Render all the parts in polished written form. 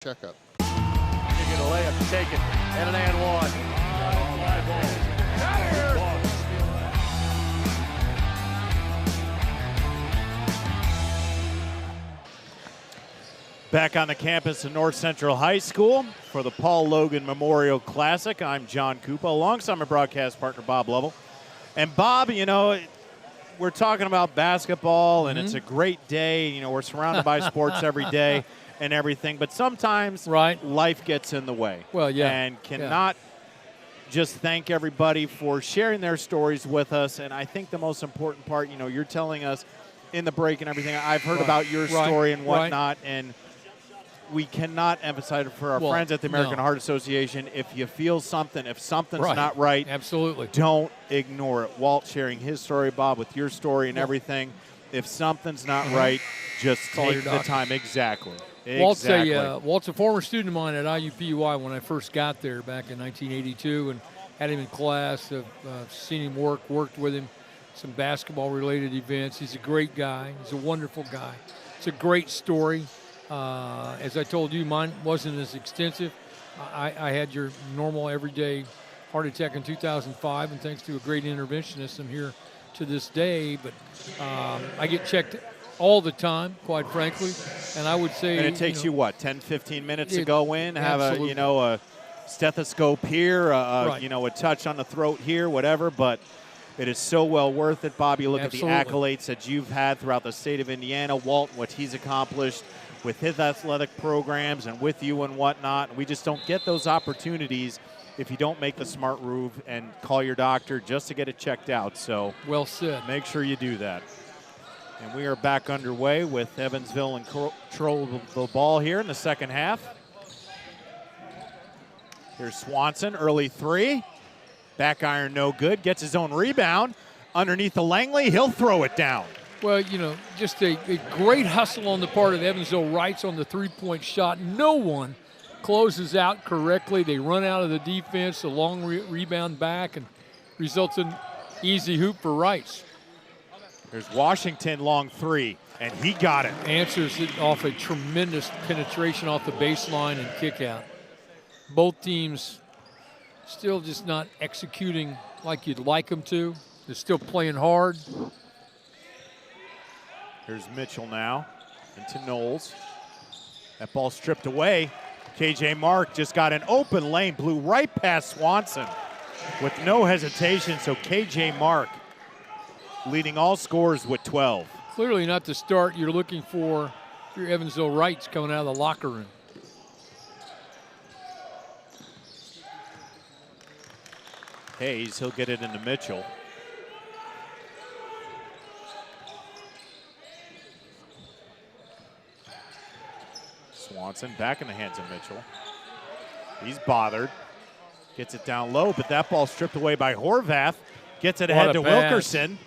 checkup. You get a layup to take it, and an and one. Back on the campus of North Central High School for the Paul Logan Memorial Classic. I'm John Koopa, alongside my broadcast partner, Bob Lovell. And Bob, you know, we're talking about basketball, and it's a great day. You know, we're surrounded by sports every day and everything, but sometimes life gets in the way. Well, yeah. And cannot just thank everybody for sharing their stories with us. And I think the most important part, you know, you're telling us in the break and everything, I've heard about your story and whatnot, and we cannot emphasize it for our friends at the American Heart Association. If you feel something, if something's not right, absolutely, don't ignore it. Walt sharing his story, Bob, with your story and everything. If something's not right, just take the time. Exactly. Walt's a former student of mine at IUPUI when I first got there back in 1982, and had him in class. Seen him worked with him, some basketball-related events. He's a great guy. He's a wonderful guy. It's a great story. As I told you, mine wasn't as extensive. I had your normal everyday heart attack in 2005, and thanks to a great interventionist, I'm here to this day. But I get checked all the time, quite frankly, and I would say. And it takes you what, 10, 15 minutes to go in, have a stethoscope here, a touch on the throat here, whatever, but. It is so well worth it, Bob. You look at the accolades that you've had throughout the state of Indiana, Walt, what he's accomplished with his athletic programs and with you and whatnot. We just don't get those opportunities if you don't make the smart move and call your doctor just to get it checked out. So well said. Make sure you do that. And we are back underway with Evansville in control of the ball here in the second half. Here's Swanson, early three. Back iron, no good. Gets his own rebound. Underneath the Langley, he'll throw it down. Well, you know, just a great hustle on the part of Evansville Wrights on the three-point shot. No one closes out correctly. They run out of the defense, a long rebound back, and results in easy hoop for Wrights. There's Washington, long three, and he got it. Answers it off a tremendous penetration off the baseline and kick out. Both teams still just not executing like you'd like them to. They're still playing hard. Here's Mitchell now into Knowles. That ball stripped away. KJ Mark just got an open lane, blew right past Swanson with no hesitation. So KJ Mark leading all scorers with 12. Clearly not the start you're looking for your Evansville Wrights coming out of the locker room. Hayes, he'll get it into Mitchell. Swanson back in the hands of Mitchell. He's bothered. Gets it down low, but that ball stripped away by Horvath. Gets it ahead to Wilkerson.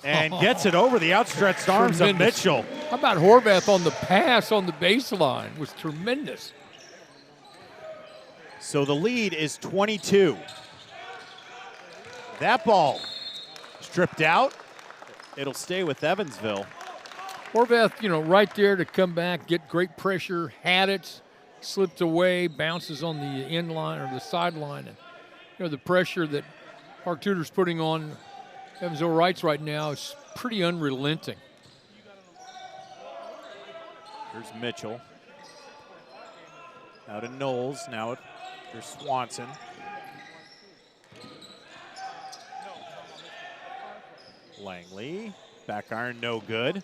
And gets it over the outstretched arms of Mitchell. How about Horvath on the pass on the baseline? It was tremendous. So the lead is 22. That ball stripped out. It'll stay with Evansville. Horvath, you know, right there to come back, get great pressure, had it, slipped away, bounces on the end line or the sideline. And, you know, the pressure that Park Tudor's putting on Evansville Wrights right now is pretty unrelenting. Here's Mitchell. Now to Knowles. Now there's Swanson. Langley, back iron, no good.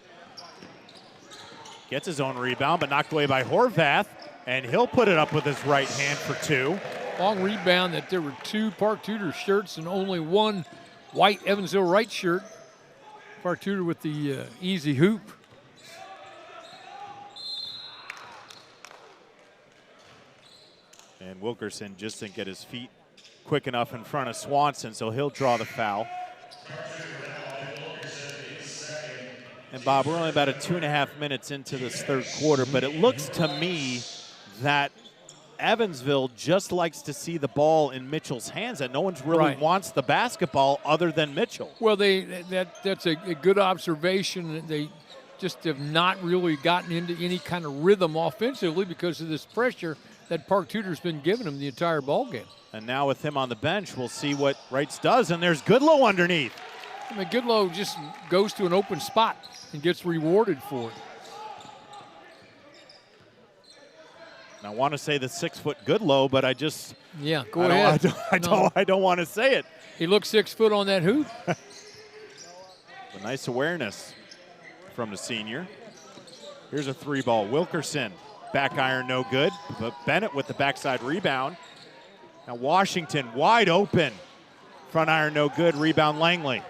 Gets his own rebound, but knocked away by Horvath, and he'll put it up with his right hand for two. Long rebound that there were two Park Tudor shirts and only one white Evansville Wright shirt. Park Tudor with the easy hoop. And Wilkerson just didn't get his feet quick enough in front of Swanson, so he'll draw the foul. And Bob, we're only about 2.5 minutes into this third quarter, but it looks to me that Evansville just likes to see the ball in Mitchell's hands, that no one really wants the basketball other than Mitchell. Well, that's a good observation. They just have not really gotten into any kind of rhythm offensively because of this pressure that Park Tudor's been giving them the entire ball game. And now with him on the bench, we'll see what Wrights does. And there's Goodlow underneath. I mean, Goodlow just goes to an open spot and gets rewarded for it. And I want to say the 6-foot Goodlow, but I just go ahead. I don't want to say it. He looks 6 foot on that hoop. A nice awareness from the senior. Here's a 3-ball. Wilkerson, back iron, no good. But Bennett with the backside rebound. Now Washington wide open. Front iron, no good. Rebound Langley.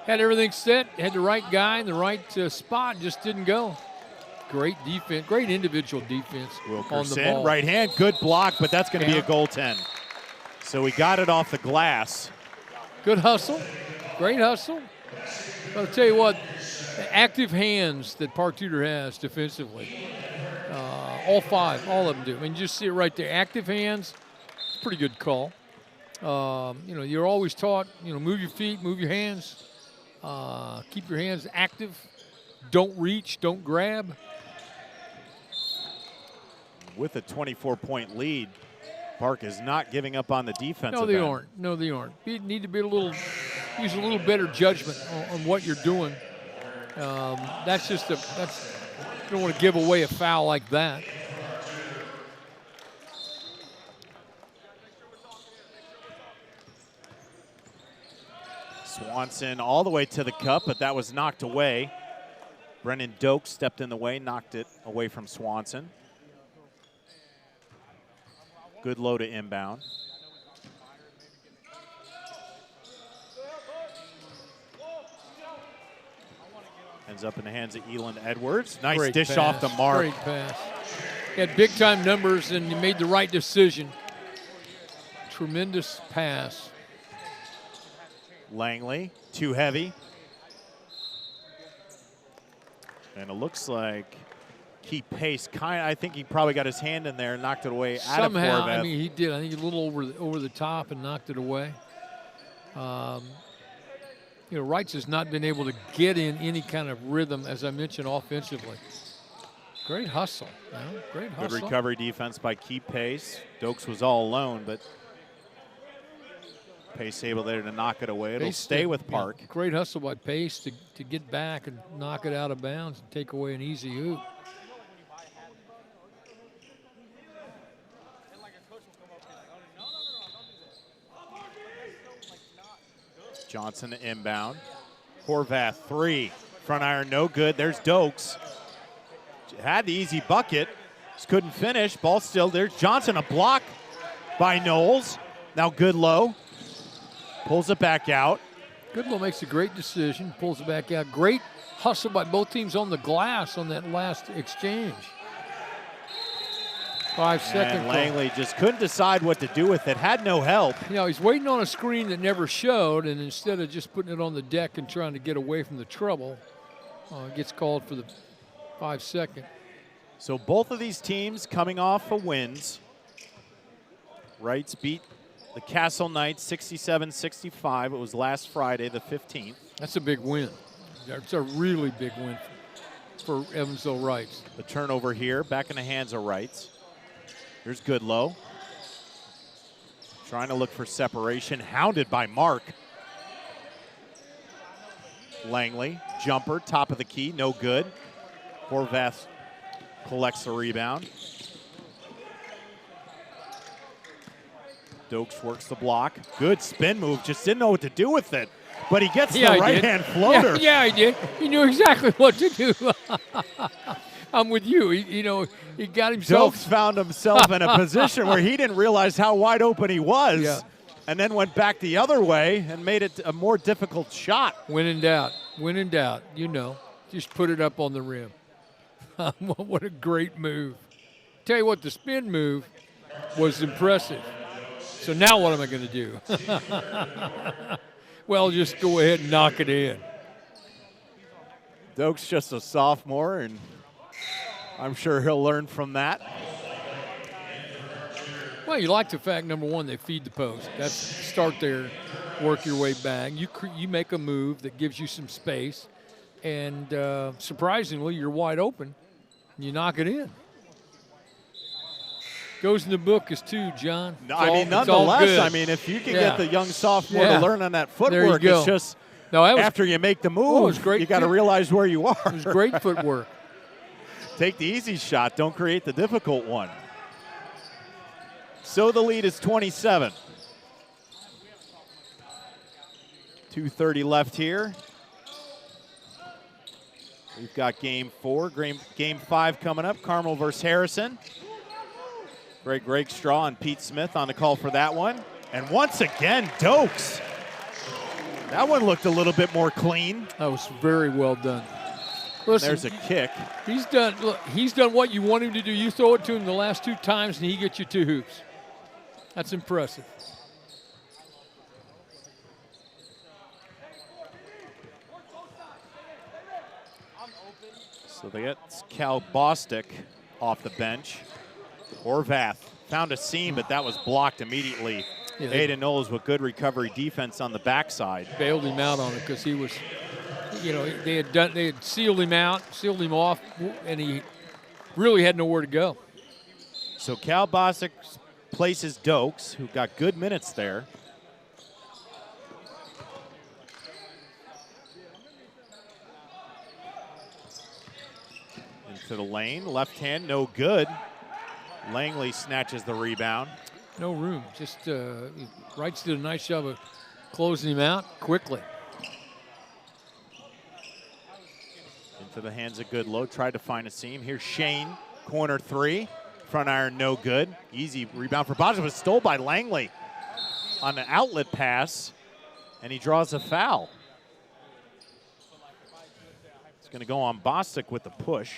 Had everything set, had the right guy in the right spot, just didn't go. Great defense, great individual defense on the ball. Right hand, good block, but that's going to be a goaltend. So we got it off the glass. Good hustle, great hustle. But I'll tell you what, the active hands that Park Tudor has defensively, all five, all of them do. I mean, you just see it right there. Active hands, it's a pretty good call. You're always taught, move your feet, move your hands, keep your hands active, don't reach, don't grab. With a 24-point lead, Park is not giving up on the defense. No, they aren't. No, they aren't. You need to be use a little better judgment on what you're doing. You don't want to give away a foul like that. Swanson all the way to the cup, but that was knocked away. Brennan Doak stepped in the way, knocked it away from Swanson. Good low to inbound. Ends up in the hands of Eland Edwards. Nice Great dish pass. off the mark. Great pass. He had big-time numbers, and he made the right decision. Tremendous pass. Langley, too heavy. And it looks like keep pace. I think he probably got his hand in there and knocked it away out of Somehow, Horvath. I mean, he did. I think a little over the top and knocked it away. Wrights has not been able to get in any kind of rhythm, as I mentioned, offensively. Great hustle. Great hustle. Good recovery defense by Keep Pace. Dokes was all alone, but Pace able there to knock it away. It'll stay with Park. Yeah, great hustle by Pace to get back and knock it out of bounds and take away an easy hoop. Johnson inbound. Horvath 3. Front iron no good. There's Dokes. Had the easy bucket. Just couldn't finish. Ball still there. Johnson a block by Knowles. Now Goodlow pulls it back out. Goodlow makes a great decision. Pulls it back out. Great hustle by both teams on the glass on that last exchange. 5 seconds. And Langley just couldn't decide what to do with it. Had no help. He's waiting on a screen that never showed, and instead of just putting it on the deck and trying to get away from the trouble, gets called for the 5 second. So both of these teams coming off of wins. Wrights beat the Castle Knights 67-65. It was last Friday, the 15th. That's a big win. It's a really big win for Evansville Wrights. The turnover here, back in the hands of Wrights. Here's Goodlow. Trying to look for separation, hounded by Mark. Langley, jumper, top of the key, no good. Horvath collects the rebound. Dokes works the block. Good spin move, just didn't know what to do with it. But he gets the right-hand floater. Yeah, he did. He knew exactly what to do. I'm with you. He got himself. Dokes found himself in a position where he didn't realize how wide open he was. Yeah. And then went back the other way and made it a more difficult shot. When in doubt, just put it up on the rim. What a great move. Tell you what, the spin move was impressive. So now what am I going to do? Well, just go ahead and knock it in. Dokes just a sophomore, and I'm sure he'll learn from that. Well, you like the fact, number one, they feed the post. That's start there, work your way back. You make a move that gives you some space. and surprisingly, you're wide open. And you knock it in. Goes in the book as 2, John. Nonetheless, if you can get the young sophomore to learn on that footwork, it's just after you make the move, you got to realize where you are. It was great footwork. Take the easy shot. Don't create the difficult one. So the lead is 27. 2:30 left here. We've got game 4, game 5 coming up. Carmel versus Harrison. Greg Rakestraw and Pete Smith on the call for that one. And once again, Dokes. That one looked a little bit more clean. That was very well done. Listen, there's a kick. He's done what you want him to do. You throw it to him the last 2 times, and he gets you 2 hoops. That's impressive. So they get Cal Bostic off the bench. Horvath found a seam, but that was blocked immediately. Yeah, Aiden Knowles with good recovery defense on the backside. Bailed him out on it because he was, they had sealed him out, sealed him off, and he really had nowhere to go. So Cal Bostic places Dokes, who got good minutes there. Into the lane, left hand, no good. Langley snatches the rebound. No room. Just Wrights did a nice job of closing him out quickly. Into the hands of Goodlow. Tried to find a seam. Here's Shane. Corner 3. Front iron, no good. Easy rebound for Bostic, was stole by Langley on an outlet pass, and he draws a foul. It's going to go on Bostic with the push.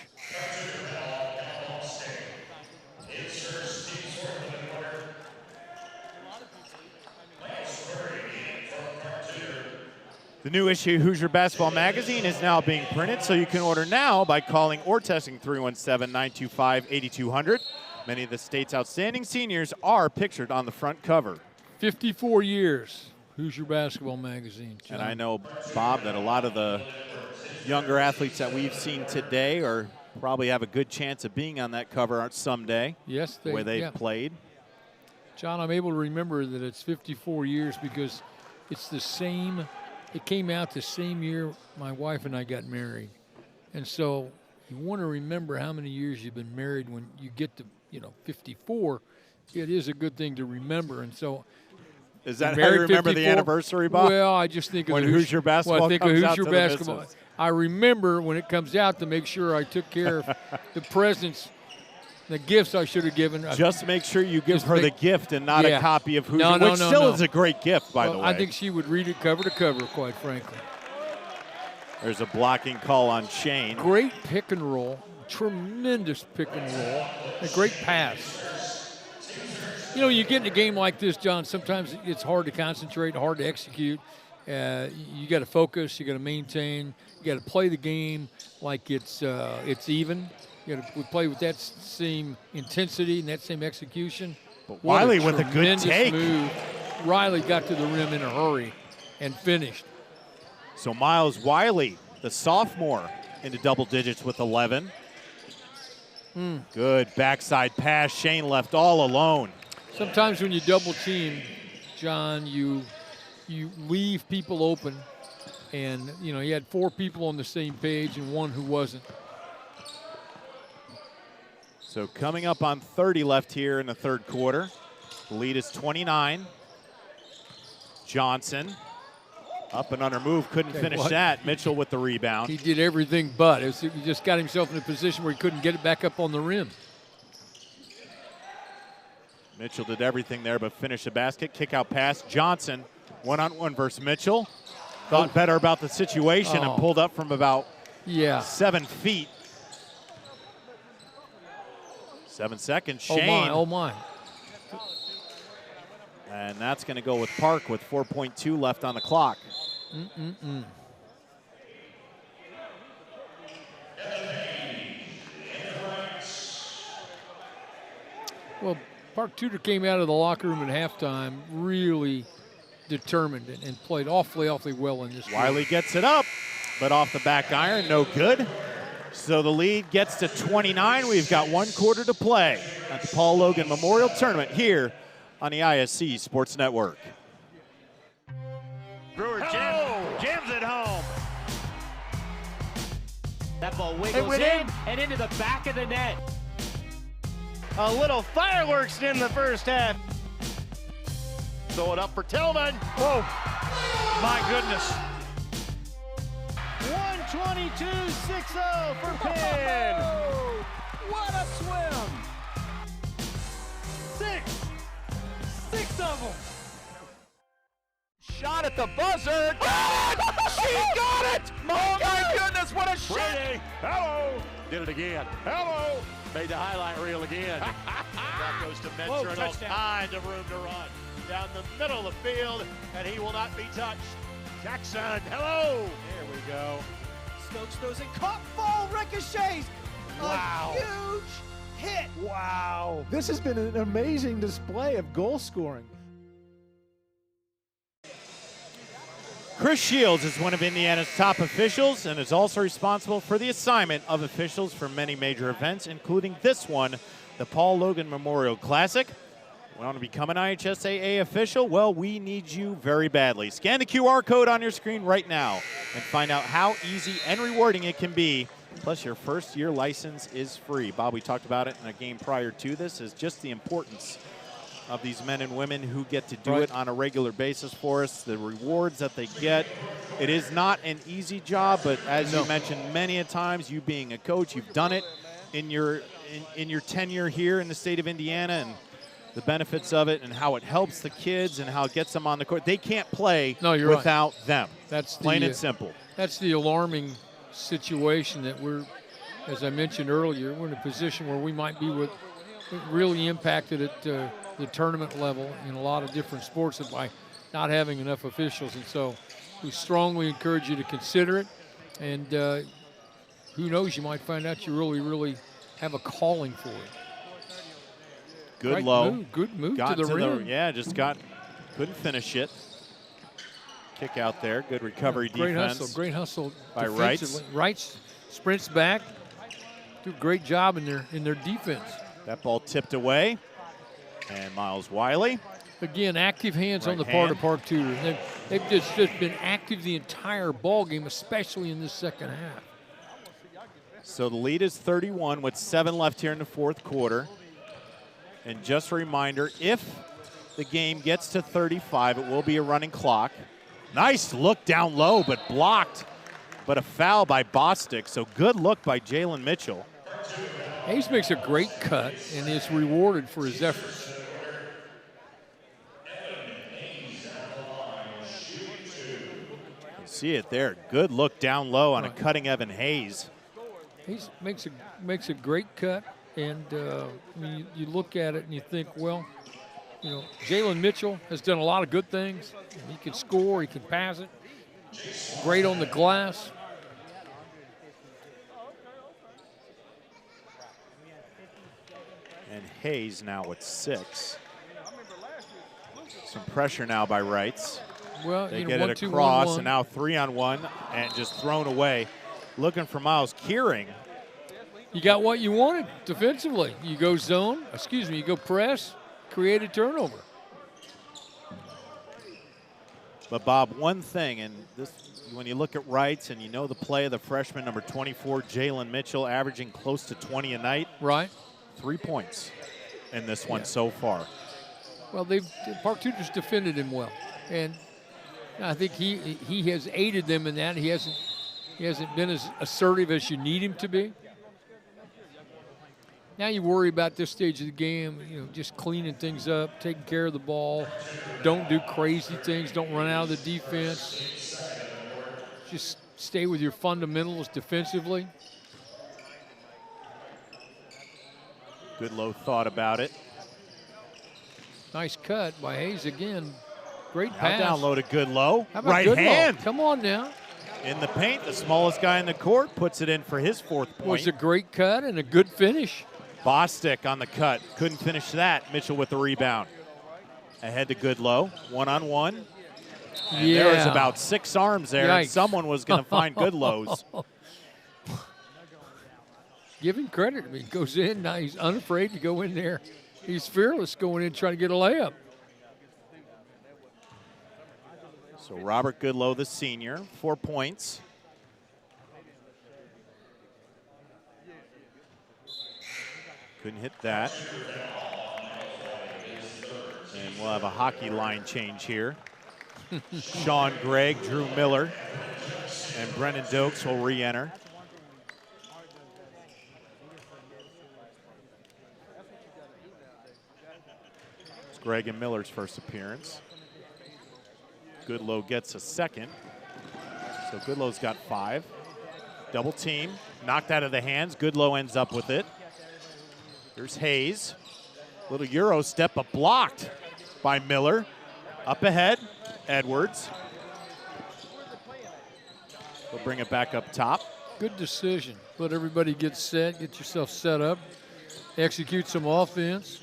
The new issue Hoosier Basketball Magazine is now being printed, so you can order now by calling or texting 317-925-8200. Many of the state's outstanding seniors are pictured on the front cover. 54 years, Hoosier Basketball Magazine. John. And I know, Bob, that a lot of the younger athletes that we've seen today probably have a good chance of being on that cover someday. Yes, the way they've played. John, I'm able to remember that it's 54 years because it's the same. It came out the same year my wife and I got married. And so you want to remember how many years you've been married when you get to, 54. It is a good thing to remember. And so is that how you remember 54? The anniversary, Bob? Well, I just think of when Hoosier basketball comes out to the missus. I remember when it comes out to make sure I took care of the presents, the gifts I should have given. Just make sure you give her the gift and not a copy of Hoosier, which still is a great gift, by the way. I think she would read it cover to cover, quite frankly. There's a blocking call on Shane. Great pick and roll, tremendous pick and roll, a great pass. You get in a game like this, John, sometimes it's hard to concentrate, hard to execute. You got to focus, you got to maintain, you got to play the game like it's even. You got to play with that same intensity and that same execution. But Wiley with a good take. Move. Riley got to the rim in a hurry and finished. So Miles Wiley, the sophomore, into double digits with 11. Good backside pass. Shane left all alone. Sometimes when you double team, John, you leave people open. And, you had 4 people on the same page and 1 who wasn't. So coming up on 30 left here in the third quarter. The lead is 29. Johnson, up and under move, couldn't finish that. Mitchell with the rebound. He did everything but. He just got himself in a position where he couldn't get it back up on the rim. Mitchell did everything there but finished the basket. Kick out pass. Johnson, one-on-one versus Mitchell. Thought better about the situation and pulled up from about 7 feet. 7 seconds. Shane. Oh my. And that's going to go with Park with 4.2 left on the clock. Well, Park Tudor came out of the locker room at halftime really determined and played awfully well in this game. Wiley gets it up. but off the back iron, no good. So the lead gets to 29. We've got 1 quarter to play at the Paul Logan Memorial Tournament here on the ISC Sports Network. Brewer jams it home. That ball wiggles in and into the back of the net. A little fireworks in the first half. Throw it up for Tillman. Whoa, my goodness. 122.60 for Penn. What a swim! 6 of them. Shot at the buzzer. Got it! She got it! Oh my goodness, what a shot! Hello! Did it again. Hello! Made the highlight reel again. That goes to Mentor and all kinds of room to run. Down the middle of the field, and he will not be touched. Jackson, hello! There we go. Stokes throws it, caught, ball ricochets. Wow. A huge hit. Wow. This has been an amazing display of goal scoring. Chris Shields is one of Indiana's top officials and is also responsible for the assignment of officials for many major events, including this one, the Paul Logan Memorial Classic. Want to become an IHSAA official? Well, we need you very badly. Scan the QR code on your screen right now and find out how easy and rewarding it can be. Plus, your first-year license is free. Bob, we talked about it in a game prior to this, is just the importance of these men and women who get to do it on a regular basis for us, the rewards that they get. It is not an easy job, but as you mentioned many a times, you being a coach, you've done it in your tenure here in the state of Indiana, and the benefits of it and how it helps the kids and how it gets them on the court. They can't play without them. That's plain and simple. That's the alarming situation that we're, as I mentioned earlier, we're in a position where we might be really impacted at the tournament level in a lot of different sports by not having enough officials. And so we strongly encourage you to consider it. And who knows, you might find out you really, really have a calling for it. Good low. Good move to the rim. Couldn't finish it. Kick out there. Good recovery defense. Great hustle by Wrights. Wrights sprints back. Do a great job in their defense. That ball tipped away. And Miles Wiley. Again, active hands on the part of Park Tudor. They've just been active the entire ball game, especially in this second half. So the lead is 31 with 7 left here in the fourth quarter. And just a reminder, if the game gets to 35, it will be a running clock. Nice look down low, but blocked. But a foul by Bostic, so good look by Jalen Mitchell. Hayes makes a great cut and is rewarded for his efforts. You see it there. Good look down low on a cutting Evan Hayes. Hayes makes a great cut. And I mean, you look at it and you think, well, you know, Jalen Mitchell has done a lot of good things. He can score, he can pass it. Great on the glass. And Hayes now with 6. Some pressure now by Wrights. Well, they get it across, and now 3-on-1 and just thrown away. Looking for Miles Kearing. You got what you wanted defensively. You go zone, you go press, create a turnover. But Bob, one thing, and this, when you look at Wrights and you know the play of the freshman, number 24, Jalen Mitchell, averaging close to 20 a night. Right. 3 points in this one so far. Well, Park Tudor's defended him well, and I think he has aided them in that. He hasn't been as assertive as you need him to be. Now you worry about this stage of the game, you know, just cleaning things up, taking care of the ball. Don't do crazy things. Don't run out of the defense. Just stay with your fundamentals defensively. Good low thought about it. Nice cut by Hayes again. Great now pass. Down low to good low. How about right good hand. Low? Come on now. In the paint, the smallest guy in the court puts it in for his 4th point. Was a great cut and a good finish. Bostic on the cut. Couldn't finish that. Mitchell with the rebound. Ahead to Goodlow. 1-on-1. And there was about 6 arms there. And someone was going to find Goodlow's. Give him credit. I mean, he goes in. Now he's unafraid to go in there. He's fearless going in trying to get a layup. So Robert Goodlow, the senior, 4 points. Couldn't hit that. And we'll have a hockey line change here. Sean Gregg, Drew Miller, and Brennan Dokes will re-enter. It's Gregg and Miller's first appearance. Goodlow gets a second. So Goodlow's got 5. Double team, knocked out of the hands. Goodlow ends up with it. Here's Hayes. Little Euro step, but blocked by Miller. Up ahead, Edwards. We'll bring it back up top. Good decision. Let everybody get set, get yourself set up, execute some offense.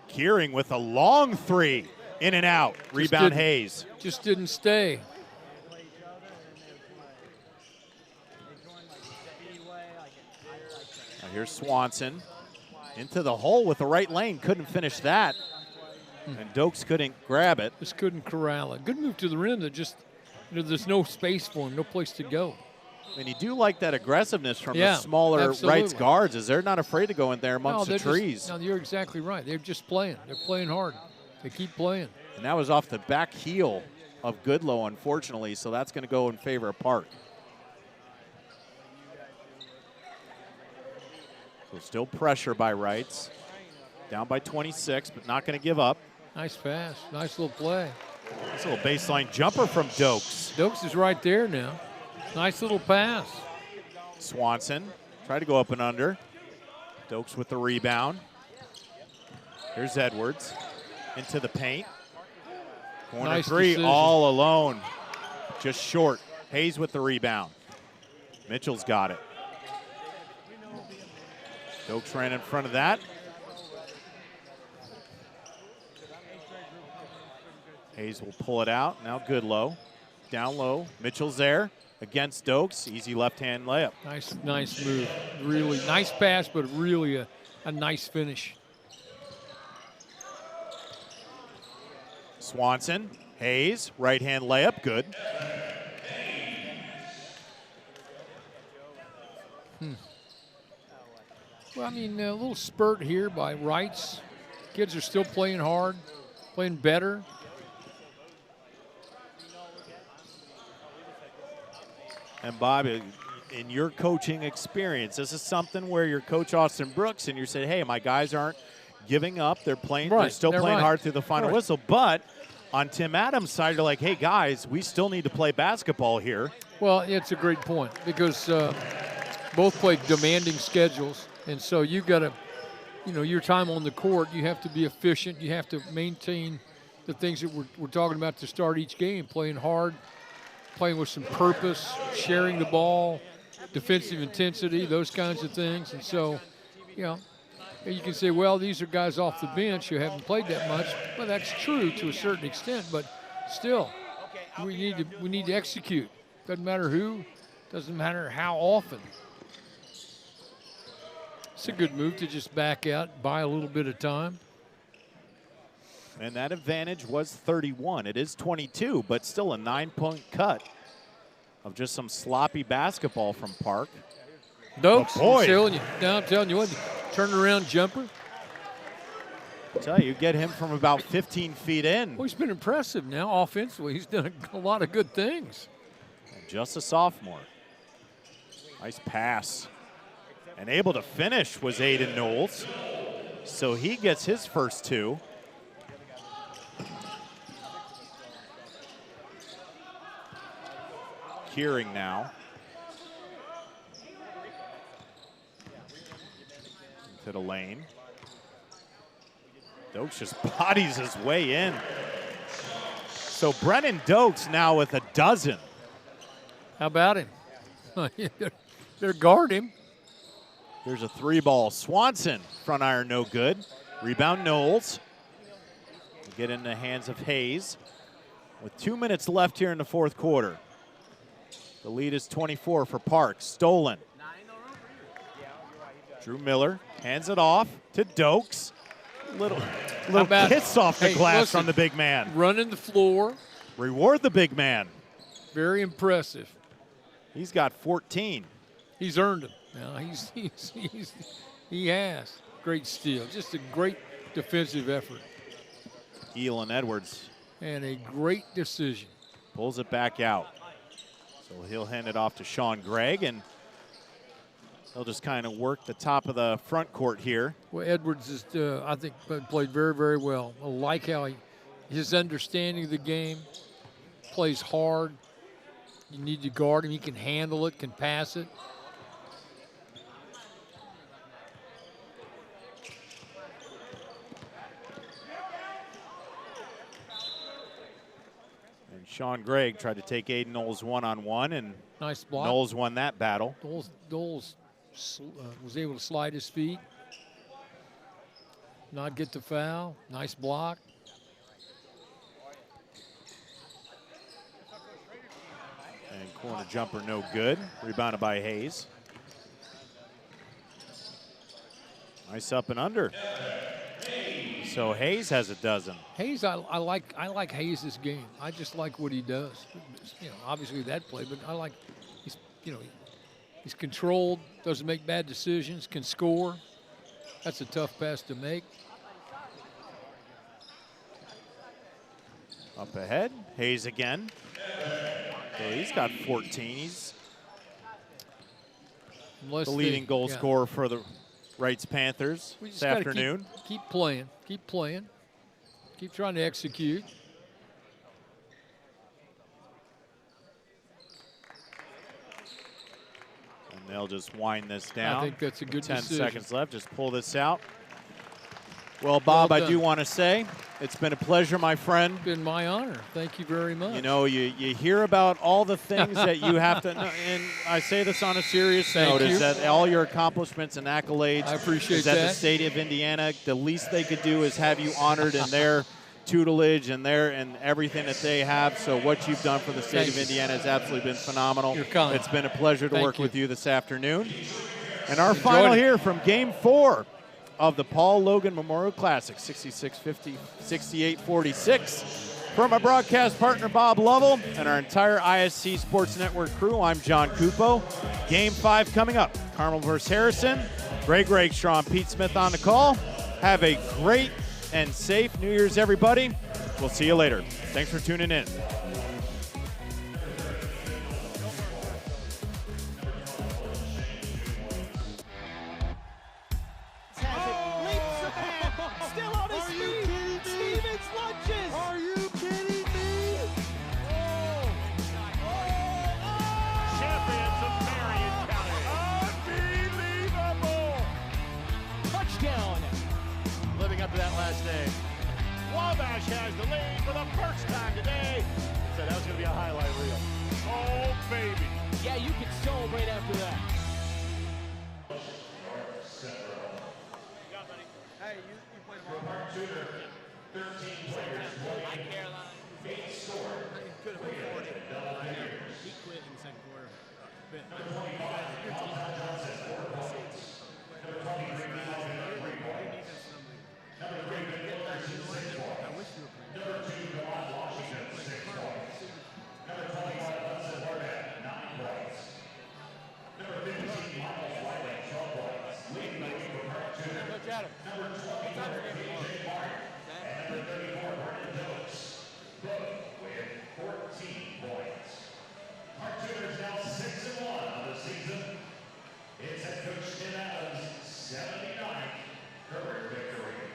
Kearing with a long 3, in and out. Rebound Hayes. Just didn't stay. Now here's Swanson. Into the hole with the right lane. Couldn't finish that. And Dokes couldn't grab it. Just couldn't corral it. Good move to the rim that just, there's no space for him, no place to go. And you do like that aggressiveness from the smaller rights guards, as they're not afraid to go in there amongst the trees. No, you're exactly right. They're just playing. They're playing hard. They keep playing. And that was off the back heel of Goodlow, unfortunately, so that's going to go in favor of Park. So still pressure by Wrights. Down by 26, but not going to give up. Nice pass. Nice little play. Nice little baseline jumper from Dokes. Dokes is right there now. Nice little pass. Swanson tried to go up and under. Dokes with the rebound. Here's Edwards into the paint. Corner nice 3 decision. All alone. Just short. Hayes with the rebound. Mitchell's got it. Dokes ran in front of that. Hayes will pull it out. Now Goodlow. Down low. Mitchell's there against Dokes. Easy left-hand layup. Nice move. Really nice pass, but really a nice finish. Swanson. Hayes. Right-hand layup. Good. Well, I mean, a little spurt here by Wrights. Kids are still playing hard, playing better. And Bob, in your coaching experience, this is something where you're Coach Austin Brooks and you say, hey, my guys aren't giving up. They're playing. They're still playing hard through the final whistle. But on Tim Adams' side, you're like, hey, guys, we still need to play basketball here. Well, it's a great point because both play demanding schedules. And so you got to, your time on the court, you have to be efficient. You have to maintain the things that we're talking about to start each game, playing hard, playing with some purpose, sharing the ball, defensive intensity, those kinds of things. And so, you can say, well, these are guys off the bench who haven't played that much. Well, that's true to a certain extent, but still, we need to execute. Doesn't matter who, doesn't matter how often. It's a good move to just back out, buy a little bit of time. And that advantage was 31. It is 22, but still a 9-point cut of just some sloppy basketball from Park. Dokes, I'm telling you what, turn around jumper. I tell you, get him from about 15 feet in. Well, he's been impressive now offensively. He's done a lot of good things. And just a sophomore. Nice pass. And able to finish was Aiden Knowles. So he gets his first 2. Kearing now. Into the lane. Dokes just bodies his way in. So Brennan Dokes now with a dozen. How about him? Better guard him. There's a 3-ball. Swanson, front iron, no good. Rebound Knowles. Get in the hands of Hayes. with 2 minutes left here in the fourth quarter. The lead is 24 for Parks. Stolen. Drew Miller hands it off to Dokes. Little kiss off the glass from the big man. Running the floor. Reward the big man. Very impressive. He's got 14. He's earned them. Now he has. Great steal. Just a great defensive effort. Elon Edwards. And a great decision. Pulls it back out. So he'll hand it off to Sean Gregg, and he'll just kind of work the top of the front court here. Well, Edwards is, I think, played very, very well. I like how his understanding of the game, plays hard. You need to guard him. He can handle it, can pass it. Sean Gregg tried to take Aiden Knowles one-on-one, and nice block. Knowles won that battle. Knowles was able to slide his feet, not get the foul. Nice block. And corner jumper no good. Rebounded by Hayes. Nice up and under. So Hayes has a dozen. Hayes, I like Hayes' game. I just like what he does. You know, obviously that play, but I like he's controlled, doesn't make bad decisions, can score. That's a tough pass to make. Up ahead, Hayes again. So he's got 14. He's the leading goal scorer for the Wrights Panthers this afternoon. Keep playing. Keep playing. Keep trying to execute. And they'll just wind this down. I think that's a good 10 decision. seconds left. Just pull this out. Well, Bob, I do want to say it's been a pleasure, my friend. It's been my honor. Thank you very much. You know, you hear about all the things that you have to, and I say this on a serious note, is that all your accomplishments and accolades I appreciate is at the state of Indiana. The least they could do is have you honored in their tutelage and everything that they have. So what you've done for the state of Indiana has absolutely been phenomenal. You're kind. It's been a pleasure to work with you this afternoon. And our final here from Game 4 of the Paul Logan Memorial Classic, 66-50, 68-46. For my broadcast partner, Bob Lovell, and our entire ISC Sports Network crew, I'm John Cupo. Game 5 coming up. Carmel versus Harrison. Greg Rakestraw and Pete Smith on the call. Have a great and safe New Year's, everybody. We'll see you later. Thanks for tuning in. Wabash has the lead for the first time today. So that was going to be a highlight reel. Oh, baby. Yeah, you can celebrate after that. Hey, you played them all. 13 players. Hi, Caroline. 8 scored. Could have been 40. He quit in the second quarter. Number 25, Kyle Johnson, 4 points. Number 23, Malvin, 3 points. Number 3, Miller, 6 points. Number 2, Devon Washington, 6 points. Number 25, Hudson Barnett, 9 points. Number 15, Miles Wiley, 12 points. Leading the league for Part 2. Number 20, AJ Martin. And number 34, Brandon Phillips. Both with 14 points. Part 2 is now 6-1 on the season. It's head coach Tim Adams' 79th career victory.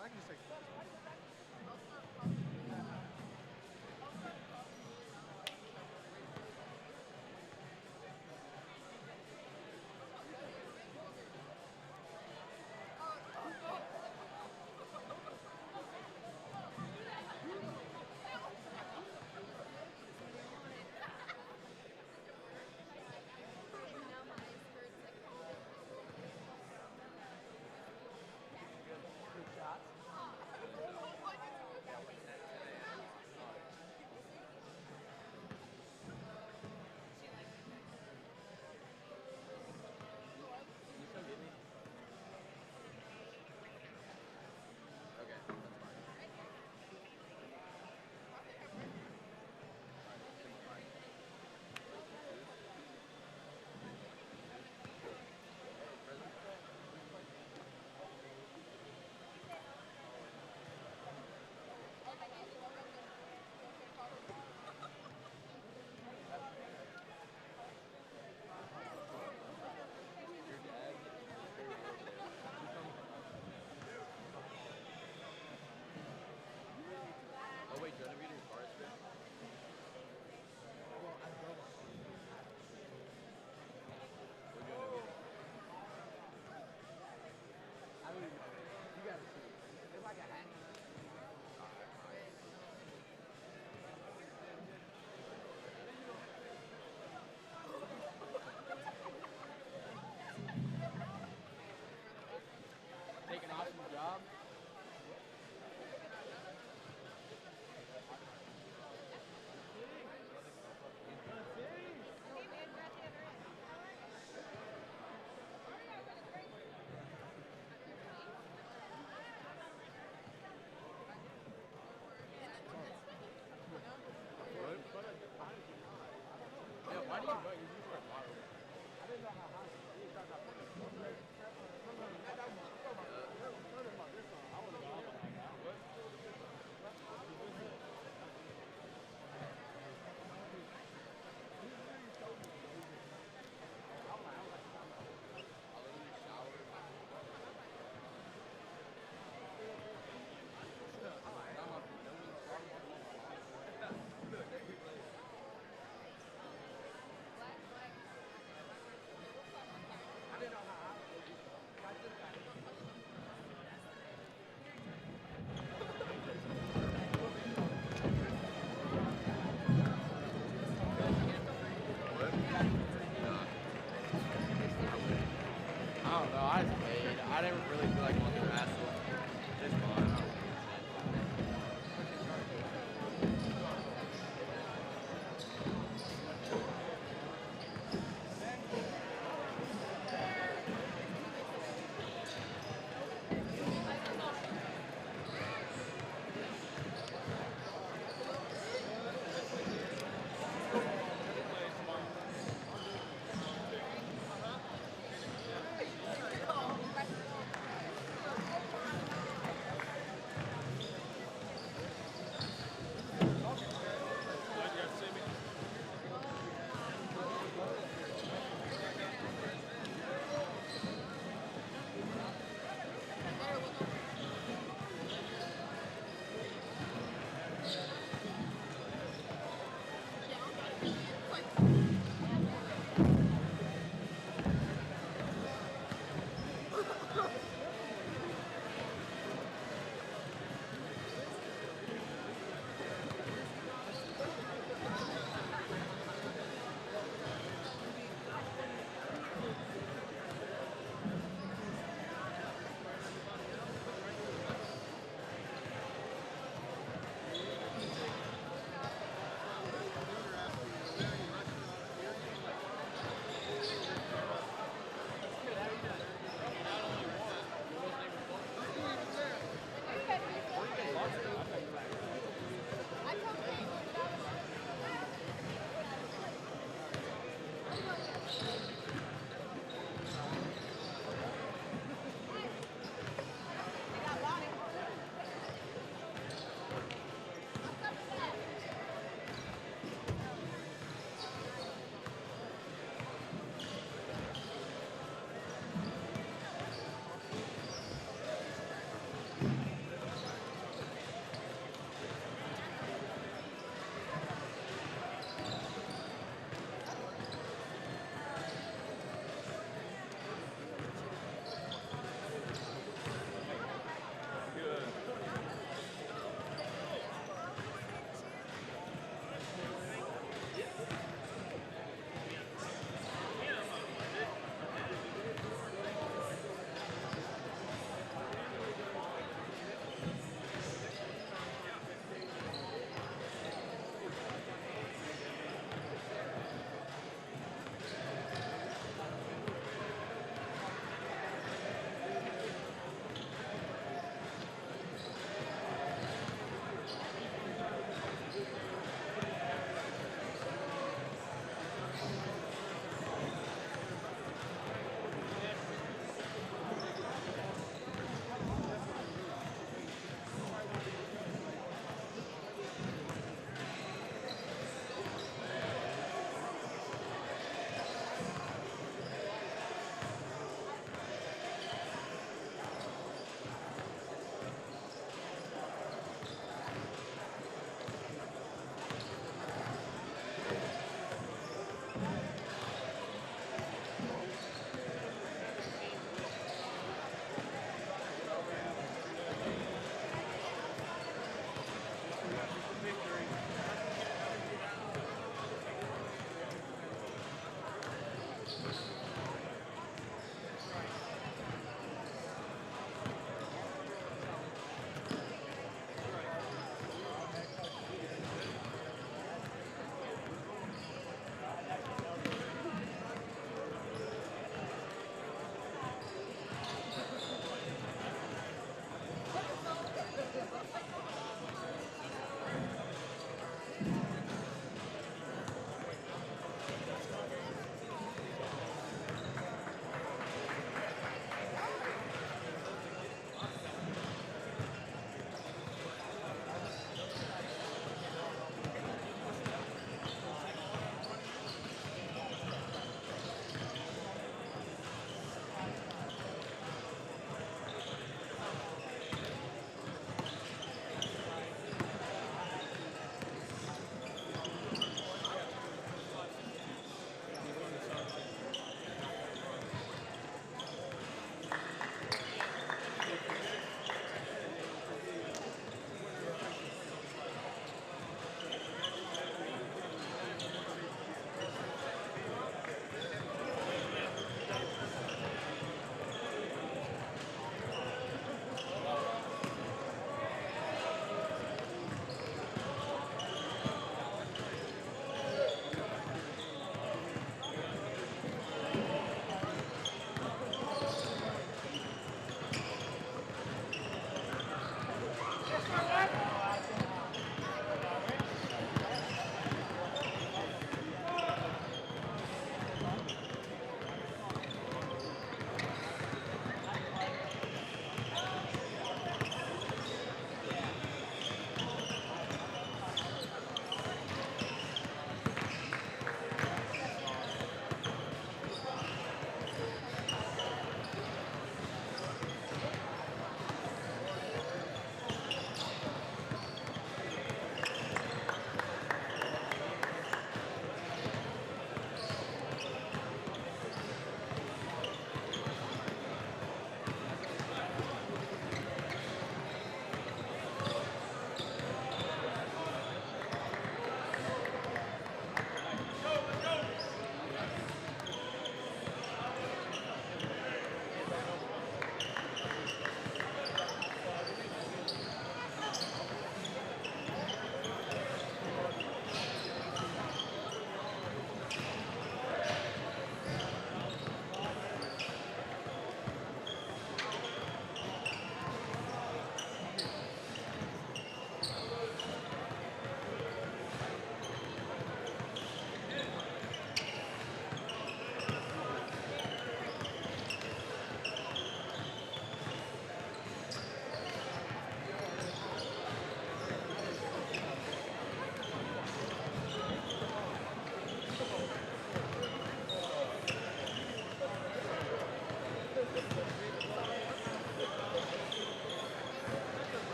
I can just take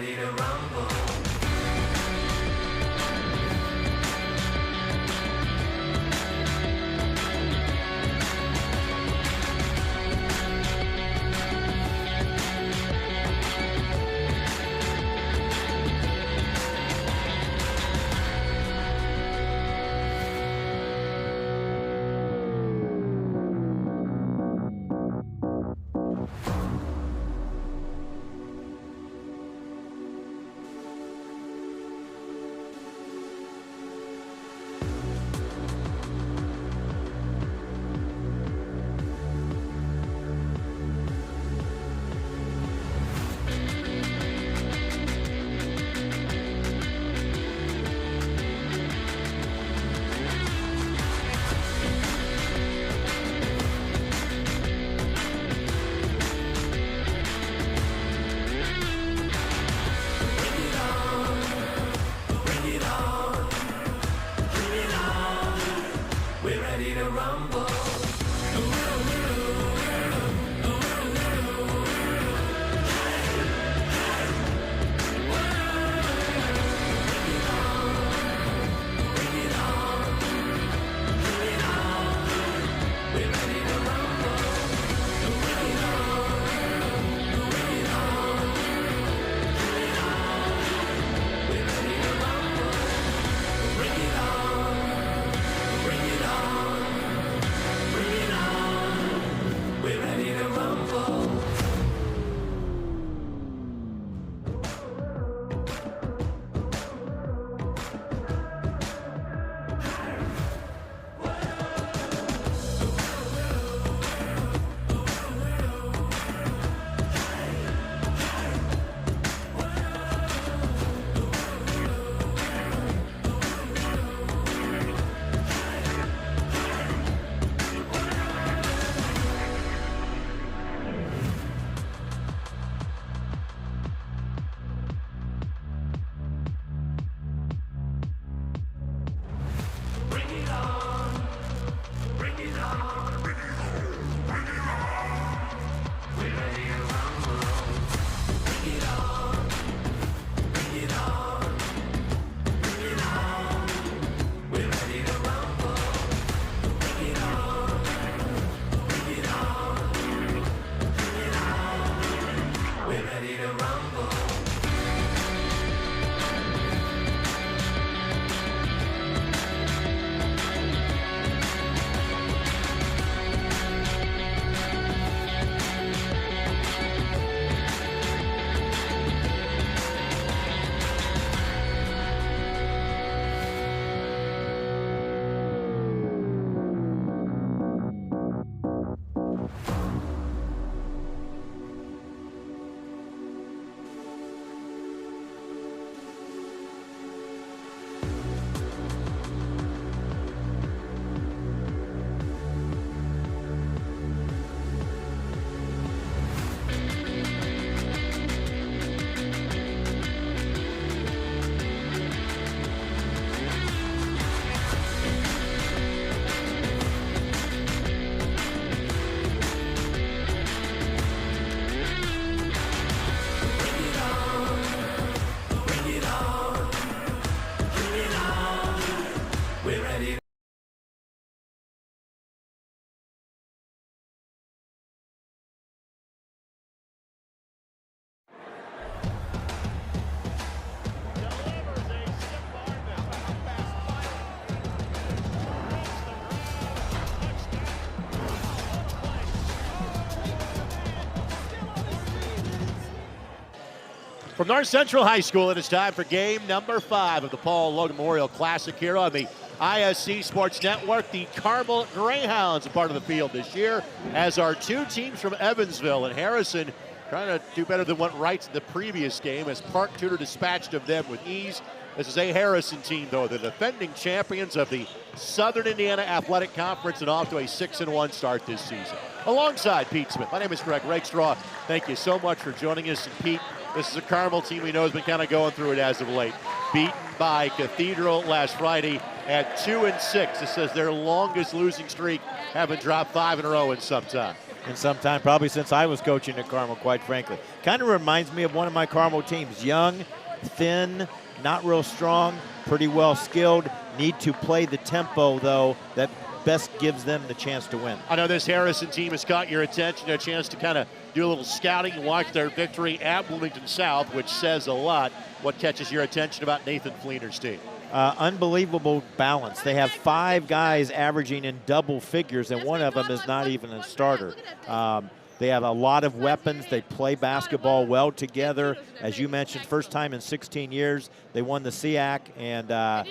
ready to rumble. From North Central High School, it is time for game number 5 of the Paul Logan Memorial Classic here on the ISC Sports Network. The Carmel Greyhounds are part of the field this year, as are 2 teams from Evansville and Harrison, trying to do better than went right in the previous game as Park Tudor dispatched of them with ease. This is a Harrison team, though, the defending champions of the Southern Indiana Athletic Conference and off to a 6-1 start this season. Alongside Pete Smith, my name is Greg Rakestraw. Thank you so much for joining us. And Pete, this is a Carmel team we know has been kind of going through it as of late. Beaten by Cathedral last Friday at 2-6. This is their longest losing streak, having dropped 5 in a row in some time. in some time, probably since I was coaching at Carmel, quite frankly. Kind of reminds me of one of my Carmel teams. Young, thin, not real strong, pretty well skilled, need to play the tempo, though, that best gives them the chance to win. I know this Harrison team has caught your attention, a chance to kind of do a little scouting and watch their victory at Bloomington South, which says a lot. What catches your attention about Nathan Fleener's team? Unbelievable balance. They have 5 guys averaging in double figures, and one of them is not even a starter. They have a lot of weapons. They play basketball well together. As you mentioned, first time in 16 years. They won the SEAC, and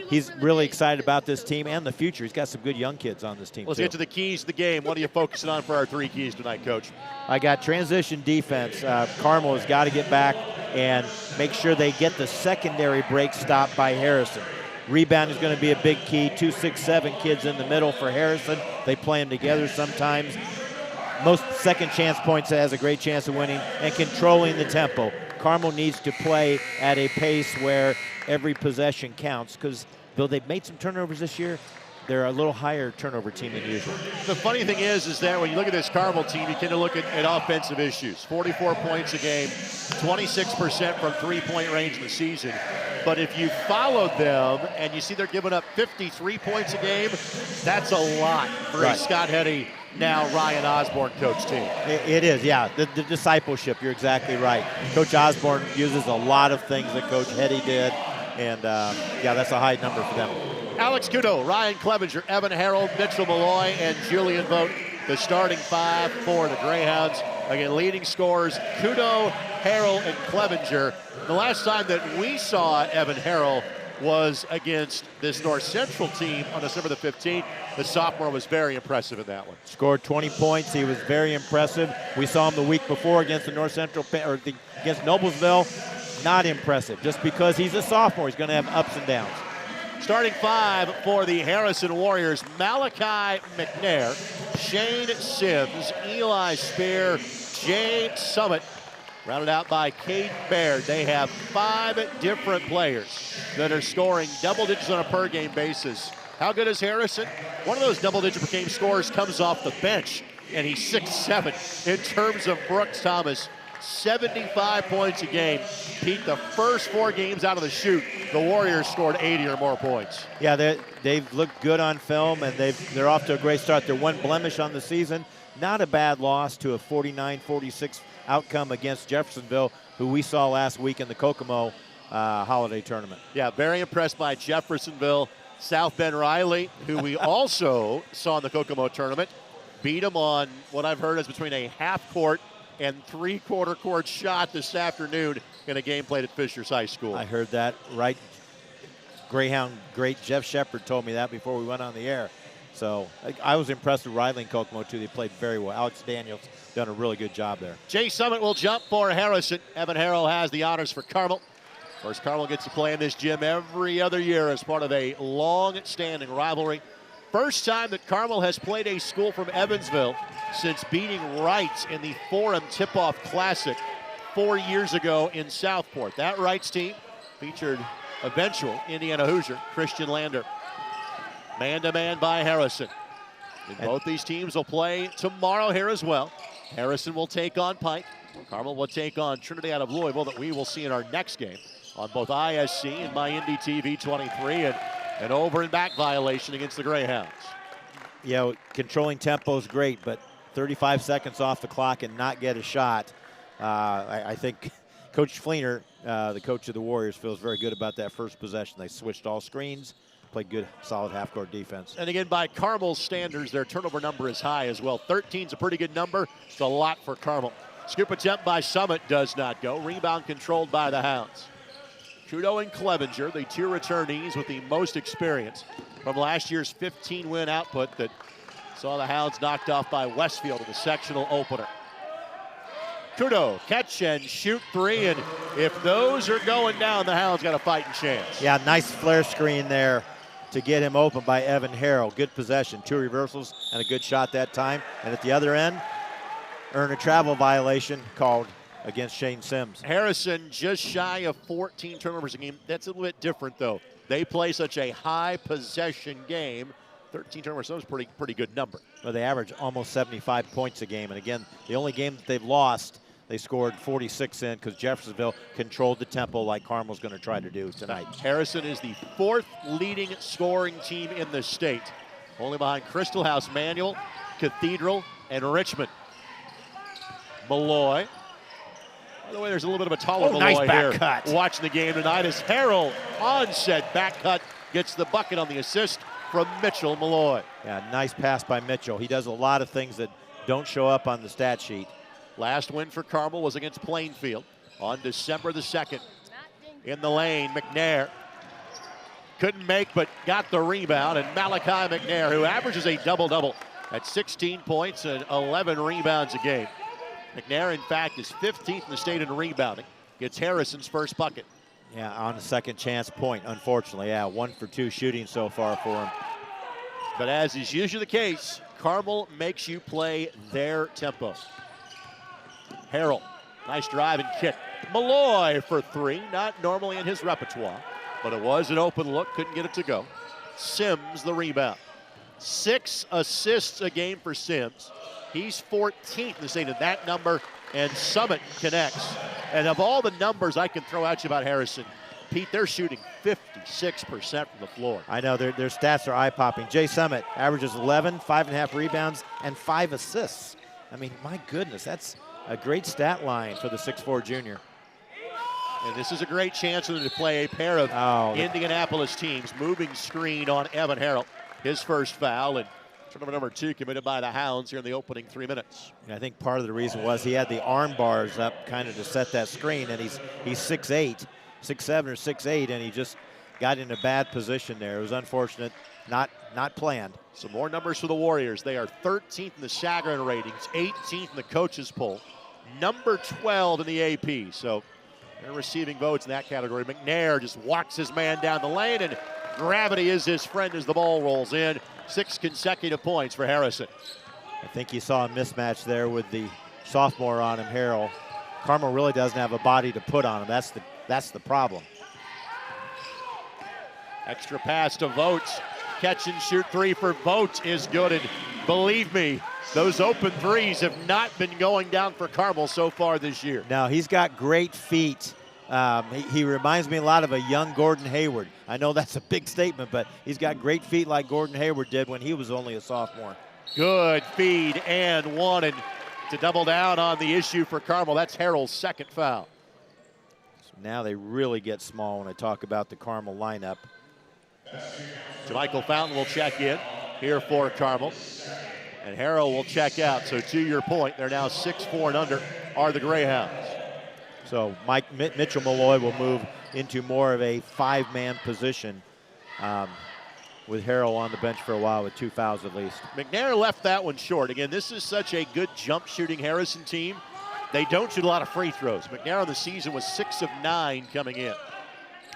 he's really excited about this team and the future. He's got some good young kids on this team, Let's too. get to the keys to the game. What are you focusing on for our 3 keys tonight, Coach? I got transition defense. Carmel has got to get back and make sure they get the secondary break stopped by Harrison. Rebound is going to be a big key. 2, 6, 7 kids in the middle for Harrison. They play them together sometimes. Most second chance points has a great chance of winning, and controlling the tempo. Carmel needs to play at a pace where every possession counts, because though they've made some turnovers this year, they're a little higher turnover team than usual. The funny thing is that when you look at this Carmel team, you tend to look at offensive issues. 44 points a game, 26% from three-point range in the season. But if you followed them and you see they're giving up 53 points a game, that's a lot for a Scott Heddy, now Ryan Osborne coach team. It is, yeah. The discipleship, you're exactly right. Coach Osborne uses a lot of things that Coach Heddy did, and yeah, that's a high number for them. Alex Kudo, Ryan Clevenger, Evan Harold, Mitchell Malloy, and Julian Vogt, the starting 5 for the Greyhounds. Again, leading scorers, Kudo, Harrell, and Clevenger. The last time that we saw Evan Harrell was against this North Central team on December the 15th. The sophomore was very impressive in that one. Scored 20 points. He was very impressive. We saw him the week before against the North Central, against Noblesville. Not impressive. Just because he's a sophomore, he's going to have ups and downs. Starting 5 for the Harrison Warriors, Malachi McNair, Shane Sims, Eli Spear, Jay Summit, rounded out by Caden Baird. They have 5 different players that are scoring double digits on a per game basis. How good is Harrison? One of those double digit per game scorers comes off the bench, and he's 6'7". In terms of Brooks Thomas, 75 points a game. Pete, the first 4 games out of the chute, the Warriors scored 80 or more points. Yeah, they've looked good on film, and they're off to a great start. They're 1 blemish on the season. Not a bad loss to a 49-46 outcome against Jeffersonville, who we saw last week in the Kokomo Holiday Tournament. Yeah, very impressed by Jeffersonville. South Bend Riley, who we also saw in the Kokomo Tournament, beat them on what I've heard is between a half-court and 3/4 court shot this afternoon in a game played at Fishers High School. I heard that right. Greyhound great Jeff Shepard told me that before we went on the air. So I was impressed with Riley and Kokomo, too. They played very well. Alex Daniels done a really good job there. Jay Summit will jump for Harrison. Evan Harrell has the honors for Carmel. Of course, Carmel gets to play in this gym every other year as part of a long-standing rivalry. First time that Carmel has played a school from Evansville since beating Wright in the Forum Tip-Off Classic 4 years ago in Southport. That Wrights team featured eventual Indiana Hoosier Christian Lander. Man-to-man by Harrison. And both these teams will play tomorrow here as well. Harrison will take on Pike. Carmel will take on Trinity out of Louisville, that we will see in our next game on both ISC and MyNDTV 23, and an over and back violation against the Greyhounds. Yeah, controlling tempo is great, but 35 seconds off the clock and not get a shot. I think Coach Fleener, the coach of the Warriors, feels very good about that first possession. They switched all screens, played good, solid half-court defense. And again, by Carmel's standards, their turnover number is high as well. 13's a pretty good number. It's a lot for Carmel. Scoop attempt by Summit does not go. Rebound controlled by the Hounds. Kudo and Clevenger, the 2 returnees with the most experience from last year's 15-win output that saw the Hounds knocked off by Westfield in the sectional opener. Kudo, catch and shoot 3, and if those are going down, the Hounds got a fighting chance. Yeah, nice flare screen there to get him open by Evan Harrell. Good possession, 2 reversals and a good shot that time. And at the other end, earn a travel violation called against Shane Sims. Harrison just shy of 14 turnovers a game. That's a little bit different, though. They play such a high possession game. 13 turnovers, so is a pretty good number. Well, they average almost 75 points a game. And again, the only game that they've lost, they scored 46 in because Jeffersonville controlled the tempo like Carmel's going to try to do tonight. Harrison is the 4th leading scoring team in the state, only behind Crystal House, Manual, Cathedral, and Richmond. Malloy. By the way, there's a little bit of a taller Malloy nice back here cut. watching the game tonight as Harrell onset back cut gets the bucket on the assist from Mitchell Malloy. Yeah, nice pass by Mitchell. He does a lot of things that don't show up on the stat sheet. Last win for Carmel was against Plainfield on December the 2nd. In the lane, McNair couldn't make but got the rebound, and Malachi McNair, who averages a double-double at 16 points and 11 rebounds a game. McNair, in fact, is 15th in the state in rebounding. Gets Harrison's first bucket. Yeah, on a second chance point, unfortunately. Yeah, 1 for 2 shooting so far for him. But as is usually the case, Carmel makes you play their tempo. Harrell, nice drive and kick. Malloy for 3, not normally in his repertoire, but it was an open look, couldn't get it to go. Sims the rebound. 6 assists a game for Sims. He's 14th in the state in that number, and Summit connects. And of all the numbers I can throw at you about Harrison, Pete, they're shooting 56% from the floor. I know, their stats are eye-popping. Jay Summit averages 11, 5.5 rebounds, and 5 assists. I mean, my goodness, that's a great stat line for the 6'4 junior. And this is a great chance for them to play a pair of Indianapolis teams. Moving screen on Evan Harrell. His first foul, and turnover number 2 committed by the Hounds here in the opening 3 minutes. And I think part of the reason was he had the arm bars up kind of to set that screen, and he's 6'8", 6'7", or 6'8", and he just got in a bad position there. It was unfortunate, not planned. Some more numbers for the Warriors. They are 13th in the Sagarin ratings, 18th in the coaches poll, number 12 in the AP. So they're receiving votes in that category. McNair just walks his man down the lane, and gravity is his friend as the ball rolls in. 6 consecutive points for Harrison. I think you saw a mismatch there with the sophomore on him, Harrell. Carmel really doesn't have a body to put on him. That's the problem. Extra pass to Votes. Catch and shoot 3 for Votes is good. And believe me, those open threes have not been going down for Carmel so far this year. Now, he's got great feet. He reminds me a lot of a young Gordon Hayward. I know that's a big statement, but he's got great feet like Gordon Hayward did when he was only a sophomore. Good feed and 1. And to double down on the issue for Carmel, that's Harrell's second foul. So now they really get small when I talk about the Carmel lineup. JaMichael Fountain will check in here for Carmel. And Harrell will check out. So to your point, they're now 6'4" and under are the Greyhounds. So Mitchell Malloy will move into more of a 5-man position with Harrell on the bench for a while with 2 fouls at least. McNair left that one short. Again, this is such a good jump shooting Harrison team. They don't shoot a lot of free throws. McNair on the season was 6 of 9 coming in.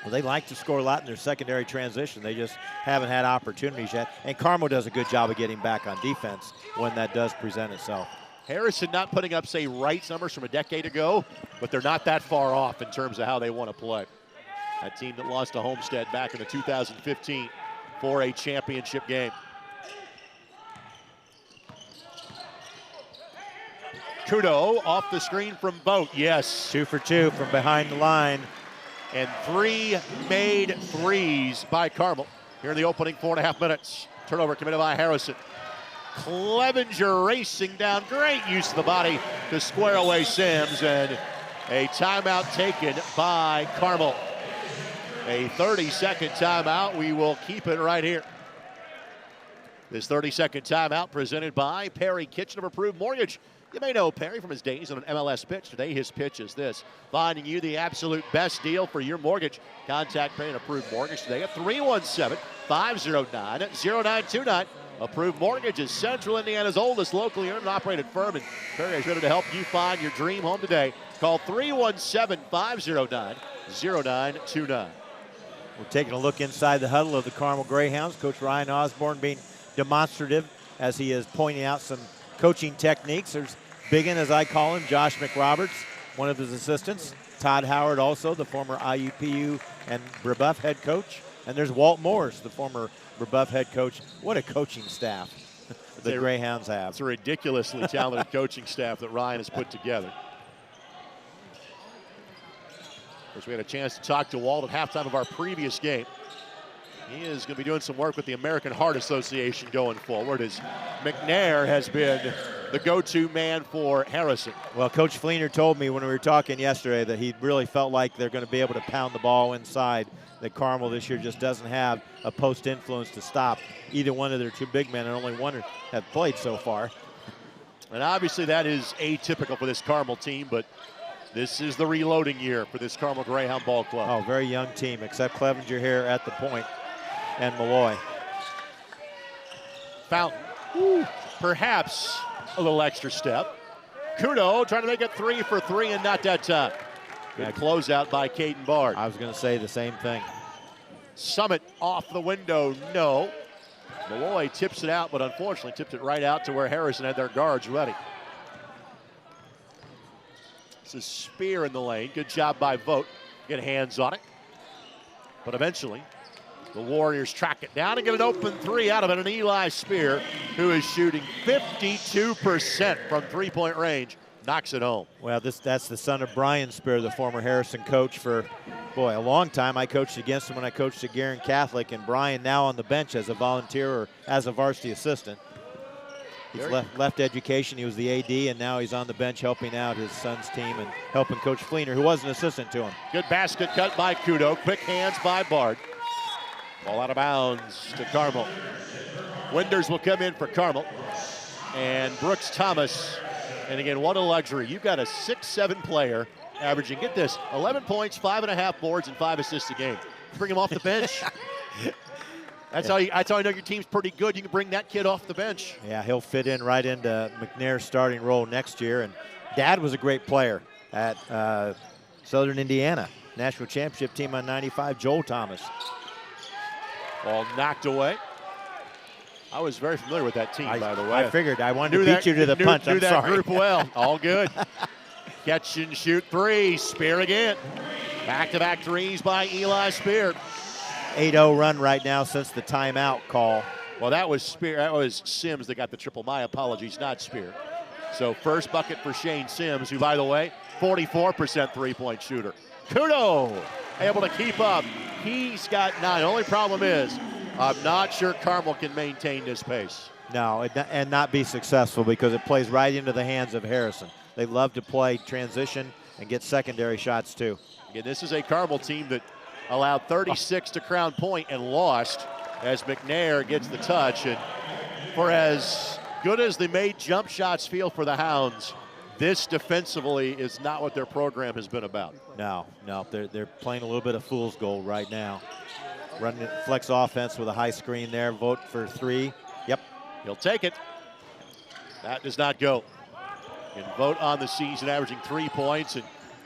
Well, they like to score a lot in their secondary transition. They just haven't had opportunities yet. And Carmel does a good job of getting back on defense when that does present itself. Harrison not putting up, say, Wright's numbers from a decade ago, but they're not that far off in terms of how they want to play. That team that lost to Homestead back in the 2015 4A championship game. Kudo off the screen from Boat, yes. 2 for 2 from behind the line. And 3 made threes by Carmel here in the opening 4.5 minutes. Turnover committed by Harrison. Clevenger racing down. Great use of the body to square away Sims, and a timeout taken by Carmel. A 30-second timeout. We will keep it right here. This 30-second timeout presented by Perry Kitchen of Approved Mortgage. You may know Perry from his days on an MLS pitch. Today his pitch is this: finding you the absolute best deal for your mortgage. Contact Perry and Approved Mortgage today at 317-509-0929. Approved Mortgage is Central Indiana's oldest locally owned and operated firm, and Perry is ready to help you find your dream home today. Call 317-509-0929. We're taking a look inside the huddle of the Carmel Greyhounds. Coach Ryan Osborne being demonstrative as he is pointing out some coaching techniques. There's Biggin, as I call him, Josh McRoberts, one of his assistants. Todd Howard also, the former IUPU and Brebeuf head coach. And there's Walt Morris, the former Rebuff head coach. What a coaching staff the Greyhounds have. It's a ridiculously talented coaching staff that Ryan has put together. Of course, we had a chance to talk to Walt at halftime of our previous game. He is going to be doing some work with the American Heart Association going forward, as McNair has been the go-to man for Harrison. Well, Coach Fleener told me when we were talking yesterday that he really felt like they're going to be able to pound the ball inside, that Carmel this year just doesn't have a post influence to stop either one of their two big men, and only one have played so far. And obviously that is atypical for this Carmel team, but this is the reloading year for this Carmel Greyhound Ball Club. Oh, very young team, except Clevenger here at the point and Malloy. Fountain, perhaps a little extra step. Kudo trying to make it 3 for 3 and not that time. Good closeout by Caden Bard. I was going to say the same thing. Summit off the window, no. Malloy tips it out, but unfortunately tipped it right out to where Harrison had their guards ready. It's a spear in the lane. Good job by Vogt. Get hands on it. But eventually, the Warriors track it down and get an open 3 out of it. And Eli Spear, who is shooting 52% from three-point range, knocks it home. Well, that's the son of Brian Spear, the former Harrison coach for, boy, a long time. I coached against him when I coached at Guerin Catholic, and Brian now on the bench as a volunteer or as a varsity assistant. He's left education. He was the AD, and now he's on the bench helping out his son's team and helping Coach Fleener, who was an assistant to him. Good basket cut by Kudo. Quick hands by Bard. Ball out of bounds to Carmel. Winders will come in for Carmel. And Brooks Thomas. And again, what a luxury. You've got a 6'7" player averaging, get this, 11 points, 5.5 boards, and 5 assists a game. Bring him off the bench. That's how I know your team's pretty good. You can bring that kid off the bench. Yeah, he'll fit in right into McNair's starting role next year. And Dad was a great player at Southern Indiana. National championship team on 95, Joel Thomas. Ball knocked away. I was very familiar with that team, by the way. I figured. I wanted to beat you to the punch. I'm sorry. Knew that group well. All good. Catch and shoot 3. Spear again. Back-to-back threes by Eli Spear. 8-0 run right now since the timeout call. Well, that was Spear. That was Sims that got the triple. My apologies, not Spear. So first bucket for Shane Sims, who, by the way, 44% three-point shooter. Kudo able to keep up. He's got 9. Only problem is, I'm not sure Carmel can maintain this pace. No, and not be successful because it plays right into the hands of Harrison. They love to play transition and get secondary shots too. Again, this is a Carmel team that allowed 36 to Crown Point and lost as McNair gets the touch. And for as good as the made jump shots feel for the Hounds, this defensively is not what their program has been about. No, they're playing a little bit of fool's gold right now. Running flex offense with a high screen there. Vote for 3. Yep. He'll take it. That does not go. And Vote on the season, averaging 3 points and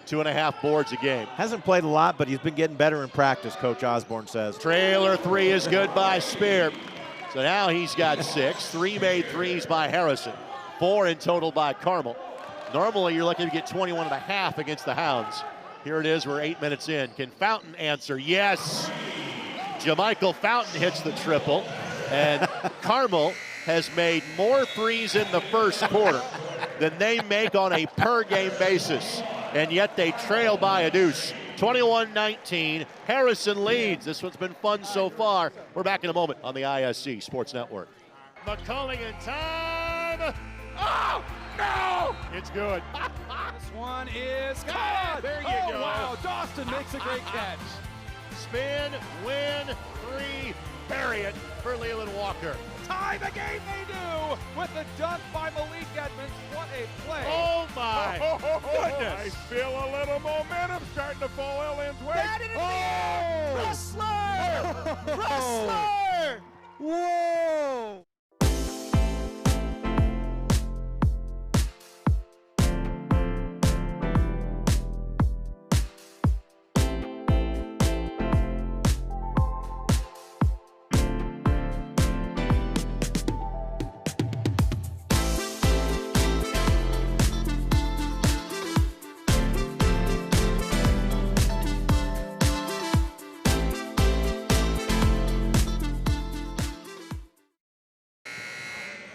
2.5 boards a game. Hasn't played a lot, but he's been getting better in practice, Coach Osborne says. Trailer 3 is good by Spear. So now he's got 6. 3 made threes by Harrison. 4 in total by Carmel. Normally you're lucky to get 21.5 against the Hounds. Here it is, we're 8 minutes in. Can Fountain answer? Yes. Jamichael Fountain hits the triple. And Carmel has made more threes in the first quarter than they make on a per-game basis. And yet they trail by a deuce. 21-19. Harrison leads. This one's been fun so far. We're back in a moment on the ISC Sports Network. McCulling in time. Oh, no! It's good. This one is good. There you go. Wow, Dawson makes a great catch. Spin, win, 3, bury it for Leland Walker. Tie the game they do with the dunk by Malik Edmonds. What a play. Oh, my goodness. I feel a little momentum starting to fall Ellen's way. Wrestler! Wrestler! Whoa!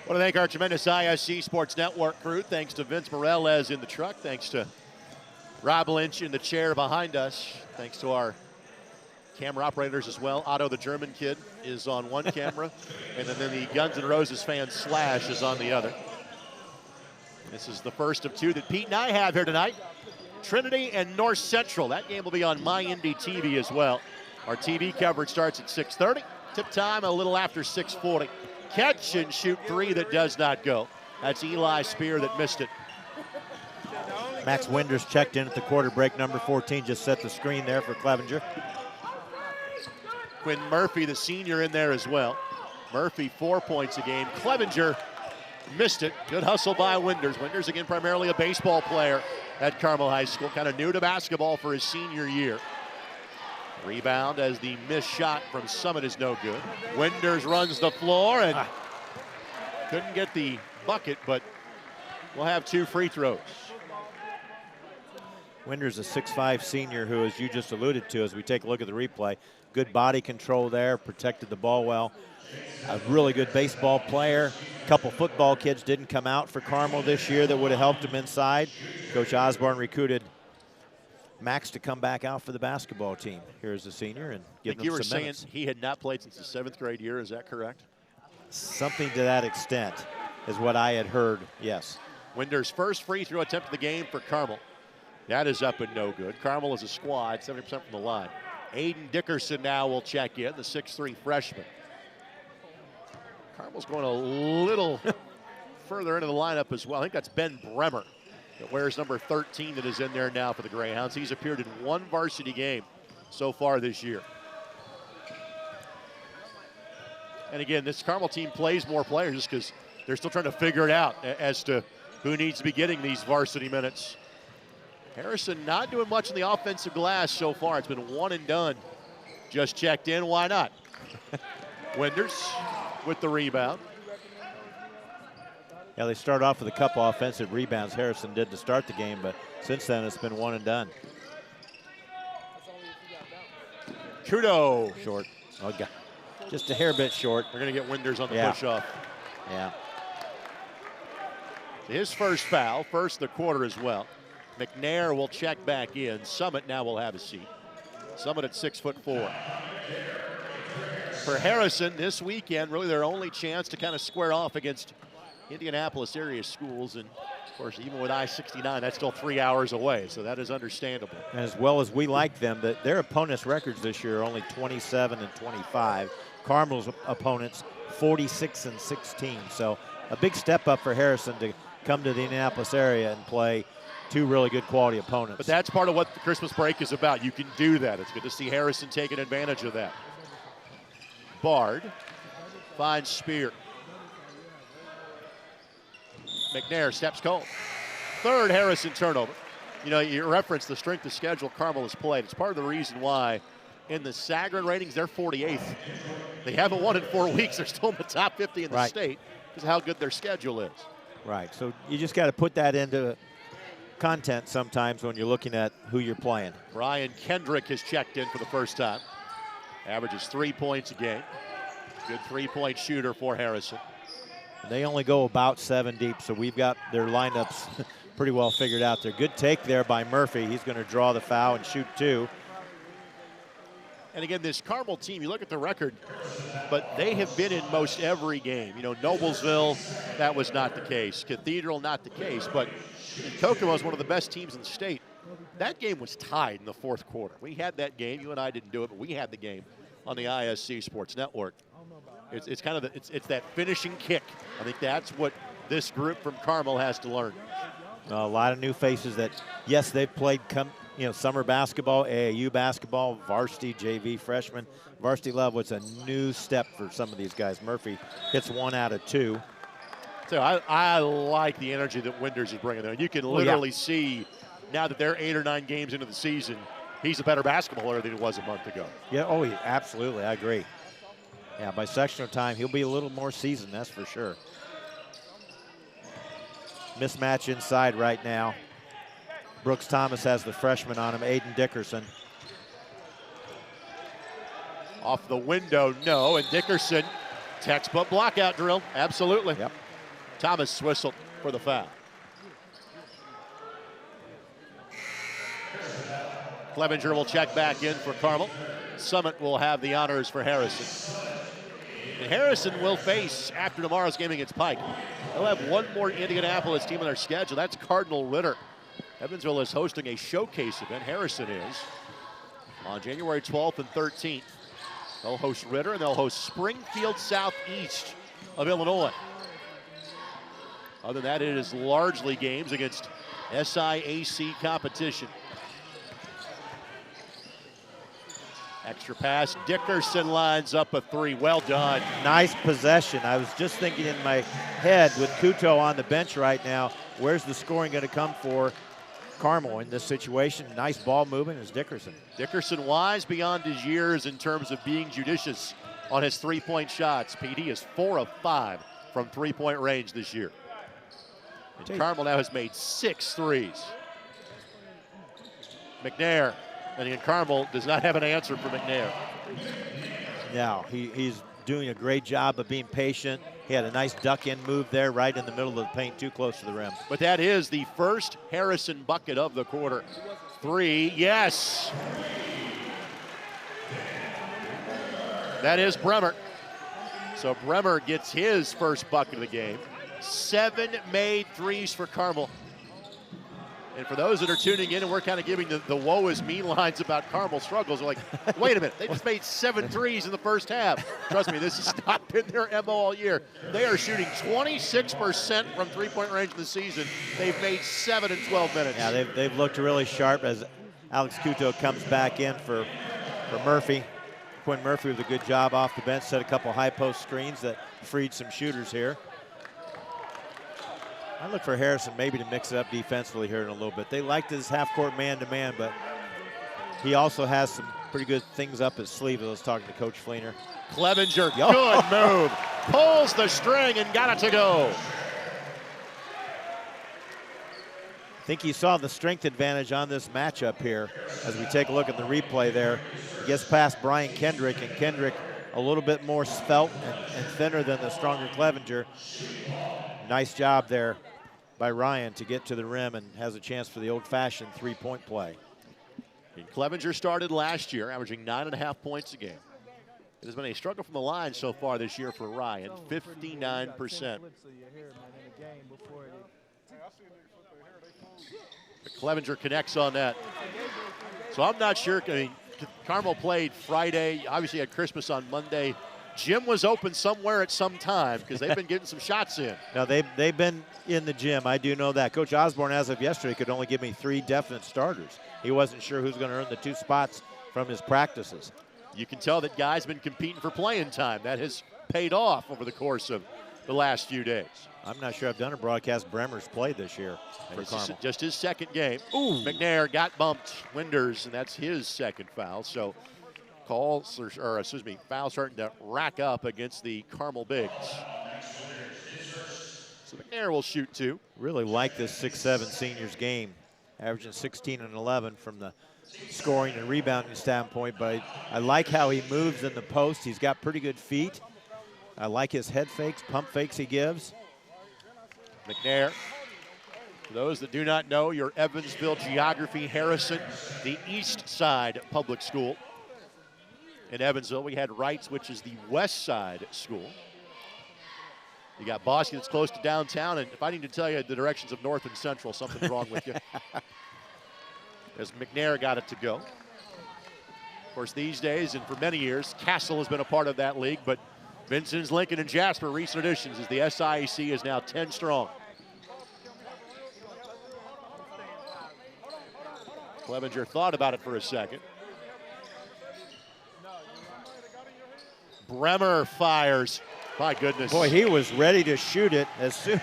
I want to thank our tremendous ISC Sports Network crew. Thanks to Vince Morales in the truck. Thanks to Rob Lynch in the chair behind us. Thanks to our camera operators as well. Otto, the German kid, is on one camera. And then the Guns N' Roses fan Slash is on the other. This is the first of two that Pete and I have here tonight. Trinity and North Central. That game will be on MyIndy TV as well. Our TV coverage starts at 6:30. Tip time a little after 6:40. Catch and shoot three that does not go. That's Eli Spear that missed it. Max Winders checked in at the quarter break. Number 14 just set the screen there for Clevenger. Quinn Murphy, the senior, in there as well. Murphy, 4 points a game. Clevenger missed it. Good hustle by Winders. Winders, again, primarily a baseball player at Carmel High School. Kind of new to basketball for his senior year. Rebound as the missed shot from Summit is no good. Winders runs the floor and couldn't get the bucket, but we'll have 2 free throws. Winders, a 6'5" senior who, as you just alluded to, as we take a look at the replay, good body control there, protected the ball well. A really good baseball player. A couple football kids didn't come out for Carmel this year that would have helped him inside. Coach Osborne recruited Max to come back out for the basketball team. Here's the senior and give him some minutes. You were saying he had not played since his 7th grade year, is that correct? Something to that extent is what I had heard, yes. Winders' first free throw attempt of the game for Carmel. That is up and no good. Carmel is a squad, 70% from the line. Aiden Dickerson now will check in, the 6'3" freshman. Carmel's going a little further into the lineup as well. I think that's Ben Bremer that wears number 13 that is in there now for the Greyhounds. He's appeared in 1 varsity game so far this year. And again, this Carmel team plays more players just because they're still trying to figure it out as to who needs to be getting these varsity minutes. Harrison not doing much in the offensive glass so far. It's been one and done. Just checked in, why not? Winders with the rebound. Yeah, they start off with a couple offensive rebounds. Harrison did to start the game, but since then it's been one and done. Kudo. Short. Oh, God. Just a hair bit short. They're going to get Winders on the push-off. Yeah. His first foul, first the quarter as well. McNair will check back in. Summit now will have a seat. Summit at 6'4". For Harrison this weekend, really their only chance to kind of square off against Indianapolis area schools. And of course, even with I-69, that's still 3 hours away, so that is understandable. And as well as we like them, that their opponents' records this year are only 27 and 25. Carmel's opponents 46 and 16. So a big step up for Harrison to come to the Indianapolis area and play 2 really good quality opponents. But that's part of what the Christmas break is about. You can do that. It's good to see Harrison taking advantage of that. Bard finds Spear. McNair steps cold. 3rd Harrison turnover. You know, you referenced the strength of schedule Carmel has played. It's part of the reason why in the Sagarin ratings, they're 48th. They haven't won in 4 weeks. They're still in the top 50 in the state because of how good their schedule is. Right, so you just got to put that into content sometimes when you're looking at who you're playing. Brian Kendrick has checked in for the first time. Averages 3 points a game. Good 3-point shooter for Harrison. They only go about 7 deep, so we've got their lineups pretty well figured out there. Good take there by Murphy. He's going to draw the foul and shoot 2. And again, this Carmel team, you look at the record, but they have been in most every game. You know, Noblesville, that was not the case. Cathedral, not the case. But Kokomo is one of the best teams in the state. That game was tied in the 4th quarter. We had that game. You and I didn't do it, but we had the game on the ISC Sports Network. It's kind of it's that finishing kick. I think that's what this group from Carmel has to learn. A lot of new faces that, yes, they've played summer basketball, AAU basketball, varsity, JV, freshman. Varsity level, it's a new step for some of these guys. Murphy hits 1 out of 2. So I like the energy that Winders is bringing there. You can literally see now that they're 8 or 9 games into the season, he's a better basketball player than he was a month ago. Yeah, absolutely, I agree. Yeah, by sectional time, he'll be a little more seasoned, that's for sure. Mismatch inside right now. Brooks Thomas has the freshman on him, Aiden Dickerson. Off the window, no, and Dickerson, textbook blockout drill, absolutely. Yep. Thomas whistled for the foul. Clevenger will check back in for Carmel. Summit will have the honors for Harrison. And Harrison will face, after tomorrow's game against Pike, they'll have one more Indianapolis team on their schedule. That's Cardinal Ritter. Evansville is hosting a showcase event. Harrison is on January 12th and 13th. They'll host Ritter, and they'll host Springfield Southeast of Illinois. Other than that, it is largely games against SIAC competition. Extra pass, Dickerson lines up a three. Well done. Nice possession. I was just thinking in my head with Kuto on the bench right now, where's the scoring going to come for Carmel in this situation? Nice ball movement is Dickerson. Dickerson wise beyond his years in terms of being judicious on his three-point shots. PD is 4 of 5 from three-point range this year. And Carmel now has made 6 threes. McNair. And again, Carmel does not have an answer for McNair. No, he's doing a great job of being patient. He had a nice duck-in move there right in the middle of the paint, too close to the rim. But that is the first Harrison bucket of the quarter. 3, yes. That is Bremer. So Bremer gets his first bucket of the game. 7 made threes for Carmel. And for those that are tuning in, and we're kind of giving the woe is me lines about Carmel struggles, they're like, wait a minute, they just made 7 threes in the first half. Trust me, this has not been their MO all year. They are shooting 26% from three-point range in the season. They've made 7 in 12 minutes. Yeah, they've looked really sharp as Alex Kuto comes back in for Murphy. Quinn Murphy with a good job off the bench, set a couple high post screens that freed some shooters here. I look for Harrison maybe to mix it up defensively here in a little bit. They liked his half-court man-to-man, but he also has some pretty good things up his sleeve. I was talking to Coach Fleener. Clevenger, good move. Pulls the string and got it to go. I think he saw the strength advantage on this matchup here as we take a look at the replay there. He gets past Brian Kendrick, and Kendrick a little bit more svelte and thinner than the stronger Clevenger. Nice job there by Ryan to get to the rim and has a chance for the old-fashioned three-point play. And Clevenger started last year, averaging 9.5 points a game. It has been a struggle from the line so far this year for Ryan, 59%. But Clevenger connects on that. So I'm not sure. I mean, Carmel played Friday, obviously had Christmas on Monday. Gym was open somewhere at some time because they've been getting some shots in. No, they've been in the gym. I do know that. Coach Osborne, as of yesterday, could only give me 3 definite starters. He wasn't sure who's going to earn the 2 spots from his practices. You can tell that guys have been competing for playing time. That has paid off over the course of the last few days. I'm not sure I've done a broadcast Bremer's played this year for Carmel. Just his second game. Ooh. McNair got bumped. Winders, and that's his second foul. So fouls starting to rack up against the Carmel Bigs. So McNair will shoot 2. Really like this 6'7" seniors game, averaging 16 and 11 from the scoring and rebounding standpoint, but I like how he moves in the post. He's got pretty good feet. I like his head fakes, pump fakes he gives. McNair, for those that do not know, your Evansville geography, Harrison, the East Side Public School. In Evansville, we had Wrights, which is the West Side School. You got Bosque that's close to downtown, and if I need to tell you the directions of North and Central, something's wrong with you. As McNair got it to go. Of course, these days, and for many years, Castle has been a part of that league, but Vincent's, Lincoln, and Jasper, recent additions, as the SIAC is now 10 strong. Clevenger thought about it for a second. Bremer fires. My goodness. Boy, he was ready to shoot it. As soon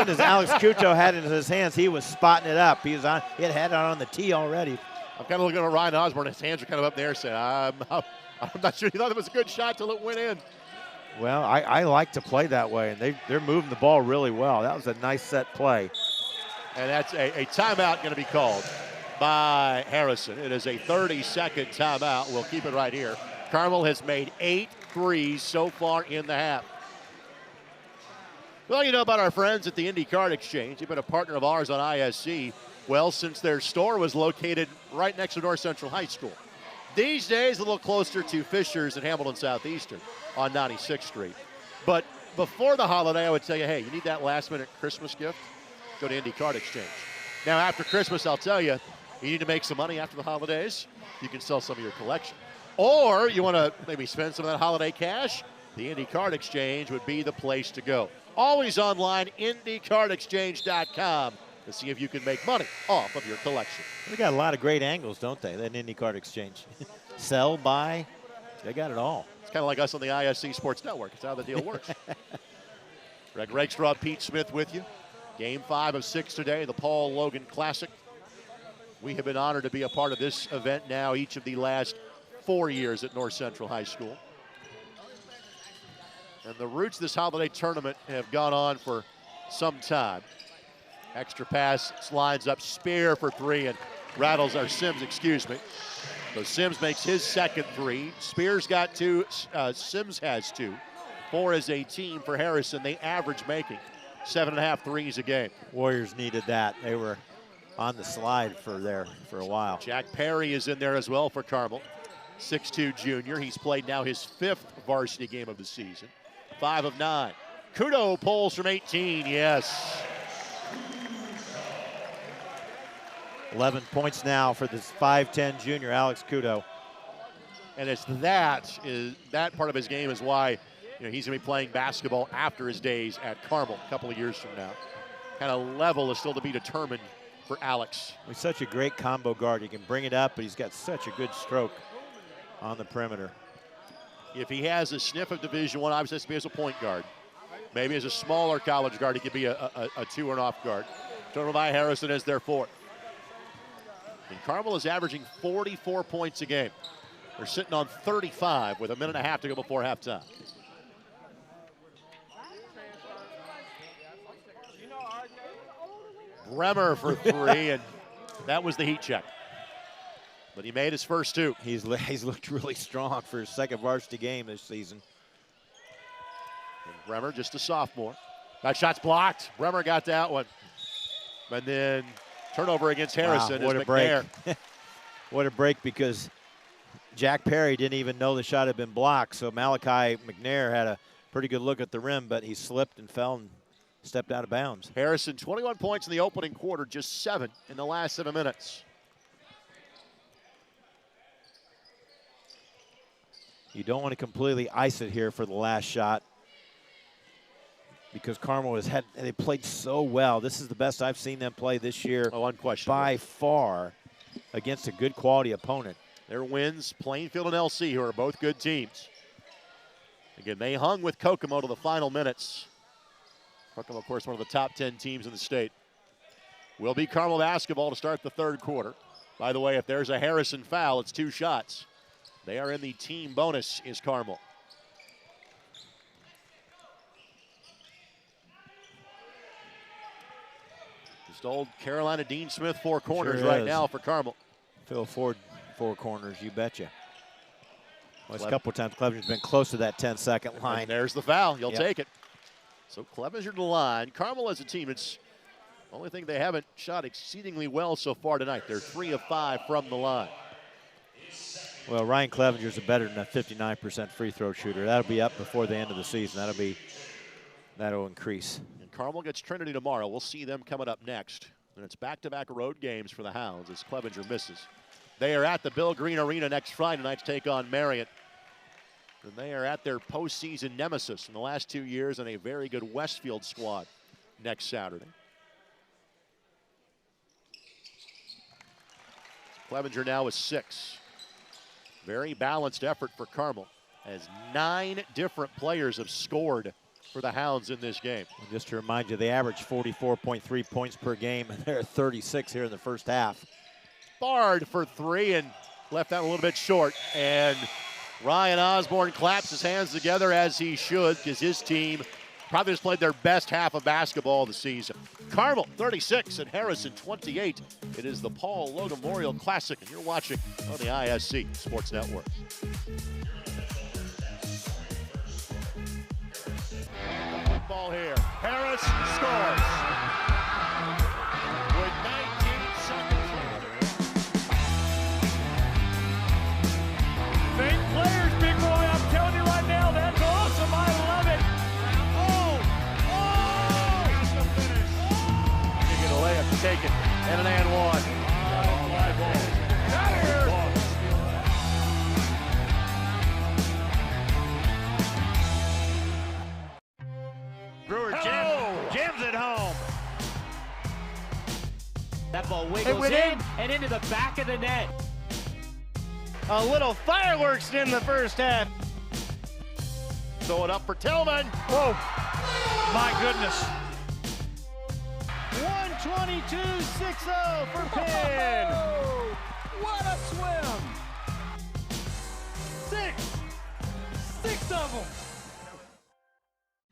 as Alex Kuto had it in his hands, he was spotting it up. He had it on the tee already. I'm kind of looking at Ryan Osborne. His hands are kind of up in the air saying, I'm not sure he thought it was a good shot till it went in. Well, I like to play that way, and they're moving the ball really well. That was a nice set play. And that's a timeout going to be called by Harrison. It is a 30-second timeout. We'll keep it right here. Carmel has made 8 threes so far in the half. Well, you know about our friends at the Indy Card Exchange. You've been a partner of ours on ISC, well, since their store was located right next to North Central High School. These days, a little closer to Fisher's and Hamilton Southeastern on 96th Street. But before the holiday, I would tell you, hey, you need that last-minute Christmas gift? Go to Indy Card Exchange. Now, after Christmas, I'll tell you, you need to make some money after the holidays. You can sell some of your collection. Or you want to maybe spend some of that holiday cash? The Indy Card Exchange would be the place to go. Always online, IndyCardExchange.com to see if you can make money off of your collection. They got a lot of great angles, don't they, that Indy Card Exchange? Sell, buy, they got it all. It's kind of like us on the ISC Sports Network. It's how the deal works. Greg Rakestraw, Pete Smith with you. Game 5 of 6 today, the Paul Logan Classic. We have been honored to be a part of this event now each of the last 4 years at North Central High School. And the roots of this holiday tournament have gone on for some time. Extra pass, lines up, Spear for 3, and rattles our Sims, excuse me. So Sims makes his second 3. Spear's got 2, Sims has 2. 4 as a team for Harrison. They average making 7.5 threes a game. Warriors needed that. They were on the slide for a while. Jack Perry is in there as well for Carmel. 6'2 junior. He's played now his 5th varsity game of the season. 5 of 9. Kudo pulls from 18, yes. 11 points now for this 5'10 junior, Alex Kudo. And it's that part of his game is why he's going to be playing basketball after his days at Carmel a couple of years from now. Kind of level is still to be determined for Alex. He's such a great combo guard. He can bring it up, but he's got such a good stroke on the perimeter. If he has a sniff of Division I, obviously has to be as a point guard. Maybe as a smaller college guard, he could be a 2 and off guard. Jeremiah Harrison is their 4th. And Carmel is averaging 44 points a game. They're sitting on 35 with a minute and a half to go before halftime. Bremer for 3, and that was the heat check. But he made his first 2. He's looked really strong for his second varsity game this season. And Bremer, just a sophomore. That shot's blocked. Bremer got that one. And then turnover against Harrison. Wow, what a break. What a break, because Jack Perry didn't even know the shot had been blocked. So Malachi McNair had a pretty good look at the rim, but he slipped and fell and stepped out of bounds. Harrison, 21 points in the opening quarter, just 7 in the last 7 minutes. You don't want to completely ice it here for the last shot, because Carmel they played so well. This is the best I've seen them play this year. Oh, unquestionably. By far, against a good quality opponent. Their wins, Plainfield and LC, who are both good teams. Again, they hung with Kokomo to the final minutes. Kokomo, of course, one of the top 10 teams in the state. Will be Carmel basketball to start the 3rd quarter. By the way, if there's a Harrison foul, it's 2 shots. They are in the team bonus, is Carmel. Just old Carolina Dean Smith 4 corners right now for Carmel. Phil Ford 4 corners, you betcha. Well, a couple of times Clevenger's been close to that 10-second line. And there's the foul. You'll take it. So Clevenger to the line. Carmel as a team, it's the only thing they haven't shot exceedingly well so far tonight. They're 3 of 5 from the line. Well, Ryan Clevenger's a better than a 59% free throw shooter. That'll be up before the end of the season. That'll increase. And Carmel gets Trinity tomorrow. We'll see them coming up next. And it's back-to-back road games for the Hounds as Clevenger misses. They are at the Bill Green Arena next Friday night to take on Marion. And they are at their postseason nemesis in the last 2 years and a very good Westfield squad next Saturday. Clevenger now with 6. Very balanced effort for Carmel, as 9 different players have scored for the Hounds in this game. And just to remind you, they average 44.3 points per game, and they're 36 here in the first half. Bard for 3 and left that a little bit short. And Ryan Osborne claps his hands together, as he should, because his team probably just played their best half of basketball of the season. Carmel 36 and Harrison 28. It is the Paul Logan Memorial Classic, and you're watching on the ISC Sports Network. Ball here. Harrison. Harrison scores. With 19 seconds left. Big players, big boy. I'm telling you right now, that's awesome. I love it. That's the finish. You get a layup taken and an and one. Out of here. Brewer jams it home. That ball wiggles in and into the back of the net. A little fireworks in the first half. Throw it up for Tillman. Whoa, my goodness. 122-6-0 for Pin. What a swim! Six of them.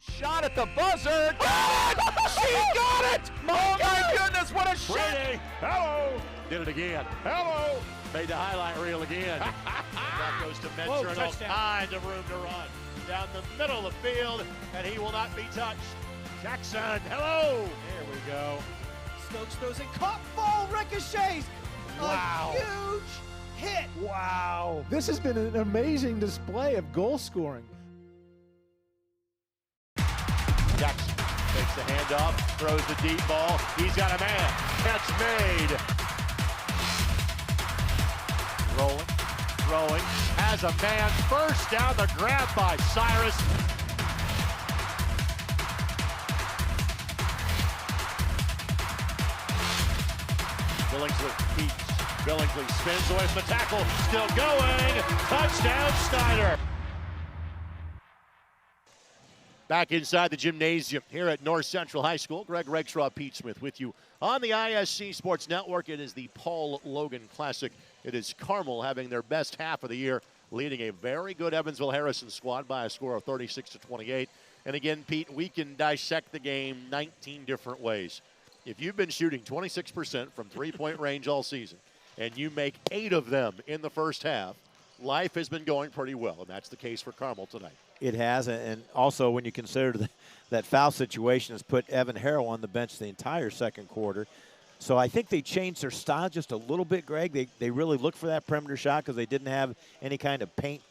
Shot at the buzzer. Got it! She got it! Oh my goodness, what a shot! Brady, hello. Did it again. Hello. Made the highlight reel again. That goes to Mentor and all kinds of room to run. Down the middle of the field, and he will not be touched. Jackson, hello! There we go. Stokes throws it, caught, ball ricochets. Wow. A huge hit. Wow. This has been an amazing display of goal scoring. Jackson takes the handoff, throws the deep ball. He's got a man. Catch made. Rolling, throwing, has a man. First down, the grab by Cyrus. Billingsley keeps. Billingsley spins away from the tackle. Still going. Touchdown, Snyder. Back inside the gymnasium here at North Central High School. Greg Regshaw, Pete Smith with you on the ISC Sports Network. It is the Paul Logan Classic. It is Carmel having their best half of the year, leading a very good Evansville-Harrison squad by a score of 36-28. And again, Pete, we can dissect the game 19 different ways. If you've been shooting 26% from three-point range all season, and you make 8 of them in the first half, life has been going pretty well, and that's the case for Carmel tonight. It has, and also when you consider that foul situation has put Evan Harrell on the bench the entire second quarter. So I think they changed their style just a little bit, Greg. They really looked for that perimeter shot because they didn't have any kind of paint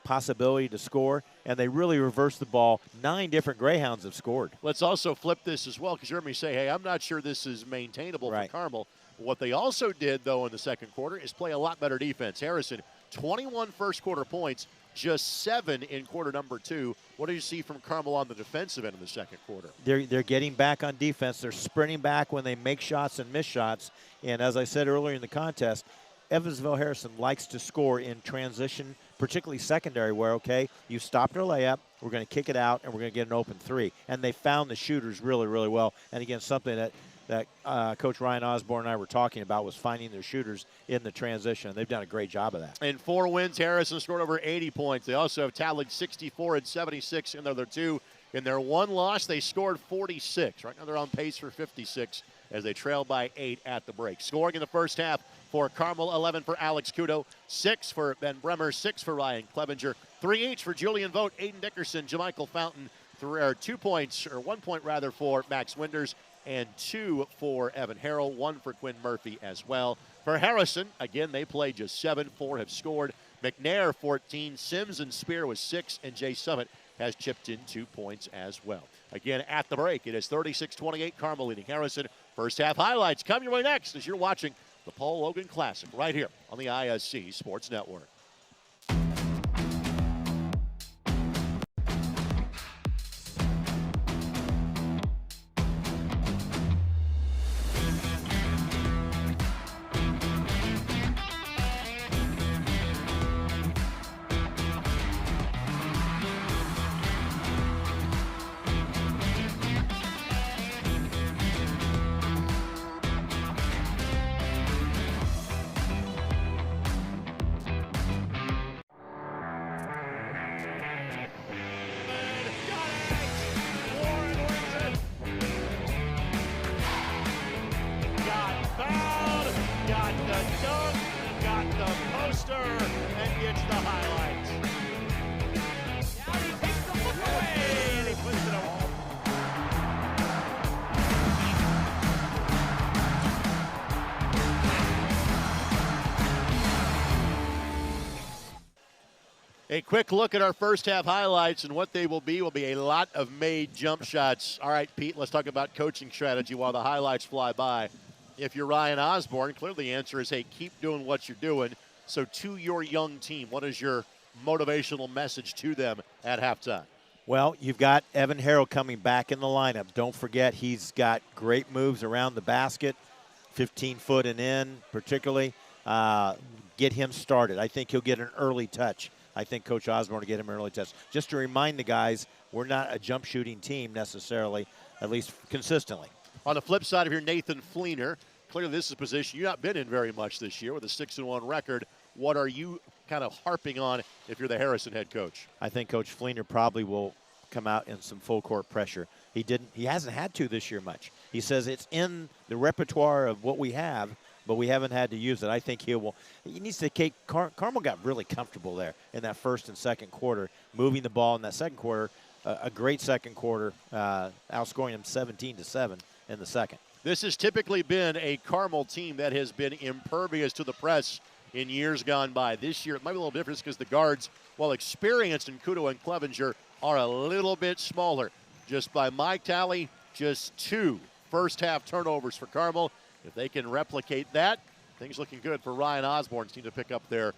possibility to score, and they really reversed the ball. 9 different Greyhounds have scored. Let's also flip this as well, because you heard me say, hey, I'm not sure this is maintainable for Carmel. What they also did, though, in the second quarter is play a lot better defense. Harrison, 21 first-quarter points, just 7 in quarter number 2. What do you see from Carmel on the defensive end of the second quarter? They're getting back on defense. They're sprinting back when they make shots and miss shots. And as I said earlier in the contest, Evansville-Harrison likes to score in transition, particularly secondary, where, okay, you stopped our layup, we're going to kick it out, and we're going to get an open 3. And they found the shooters really, really well. And, again, something that Coach Ryan Osborne and I were talking about was finding their shooters in the transition. They've done a great job of that. In 4 wins, Harrison scored over 80 points. They also have tallied 64 and 76 in their other 2. In their 1 loss, they scored 46. Right now they're on pace for 56 as they trail by 8 at the break. Scoring in the first half for Carmel, 11 for Alex Kudo, 6 for Ben Bremer, 6 for Ryan Clevenger, 3 each for Julian Vogt, Aiden Dickerson, Jamichael Fountain, 2 points, or 1 point rather, for Max Winders, and 2 for Evan Harrell, 1 for Quinn Murphy as well. For Harrison, again, they played just 7, 4 have scored. McNair, 14, Sims and Spear with 6, and Jay Summit has chipped in 2 points as well. Again, at the break, it is 36-28, Carmel leading Harrison. First half highlights come your way next as you're watching the Paul Logan Classic right here on the ISC Sports Network. A quick look at our first half highlights, and what they will be a lot of made jump shots. All right, Pete, let's talk about coaching strategy while the highlights fly by. If you're Ryan Osborne, clearly the answer is, hey, keep doing what you're doing. So to your young team, what is your motivational message to them at halftime? Well, you've got Evan Harrell coming back in the lineup. Don't forget he's got great moves around the basket, 15-foot and in particularly. Get him started. I think he'll get an early touch. I think Coach Osborne will get him an early touch. Just to remind the guys, we're not a jump shooting team necessarily, at least consistently. On the flip side of your Nathan Fleener, clearly this is a position you've not been in very much this year with a 6-1 record. What are you kind of harping on if you're the Harrison head coach? I think Coach Fleener probably will come out in some full court pressure. He hasn't had to this year much. He says it's in the repertoire of what we have, but we haven't had to use it. I think he needs to take Carmel got really comfortable there in that first and second quarter, moving the ball in that second quarter. A great second quarter, outscoring them 17-7 in the second. This has typically been a Carmel team that has been impervious to the press in years gone by. This year it might be a little different because the guards, while experienced in Kudo and Clevenger, are a little bit smaller. Just by my tally, just 2 first-half turnovers for Carmel. If they can replicate that, things looking good for Ryan Osborne's team to pick up their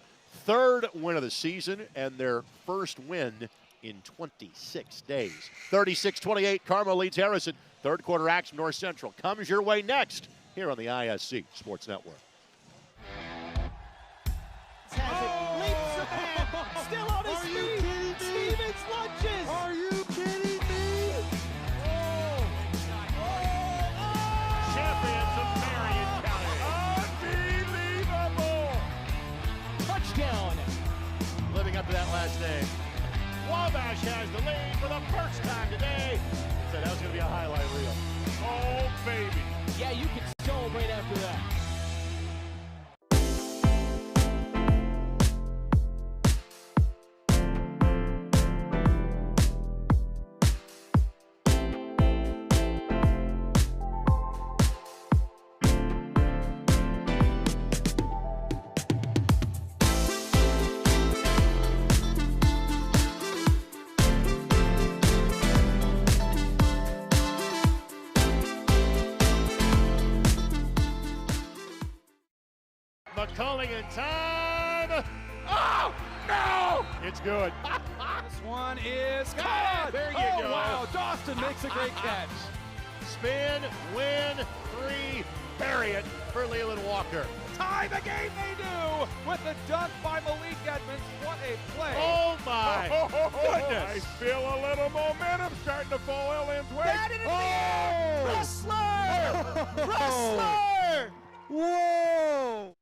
3rd win of the season and their 1st win in 26 days. 36-28, Carmel leads Harrison. Third quarter action, North Central comes your way next here on the ISC Sports Network. Has it, leaps the man, still on his feet. Stevens lunges. Are you kidding me? Champions of Marion County. Unbelievable! Touchdown. Living up to that last name. Wabash has the lead for the first time today. Said that was going to be a highlight reel. Oh, baby. Yeah, you can celebrate after that. McCulling in time. Oh, no! It's good. This one is caught. There you oh, go. Wow, Dawson makes a great catch. Spin, win, 3, bury it for Leland Walker. Tie the game they do with the dunk by Malik Edmonds. What a play. Oh, my I goodness. feel a little momentum starting to fall Ellen's way. That in the air. Wrestler! Wrestler! Whoa!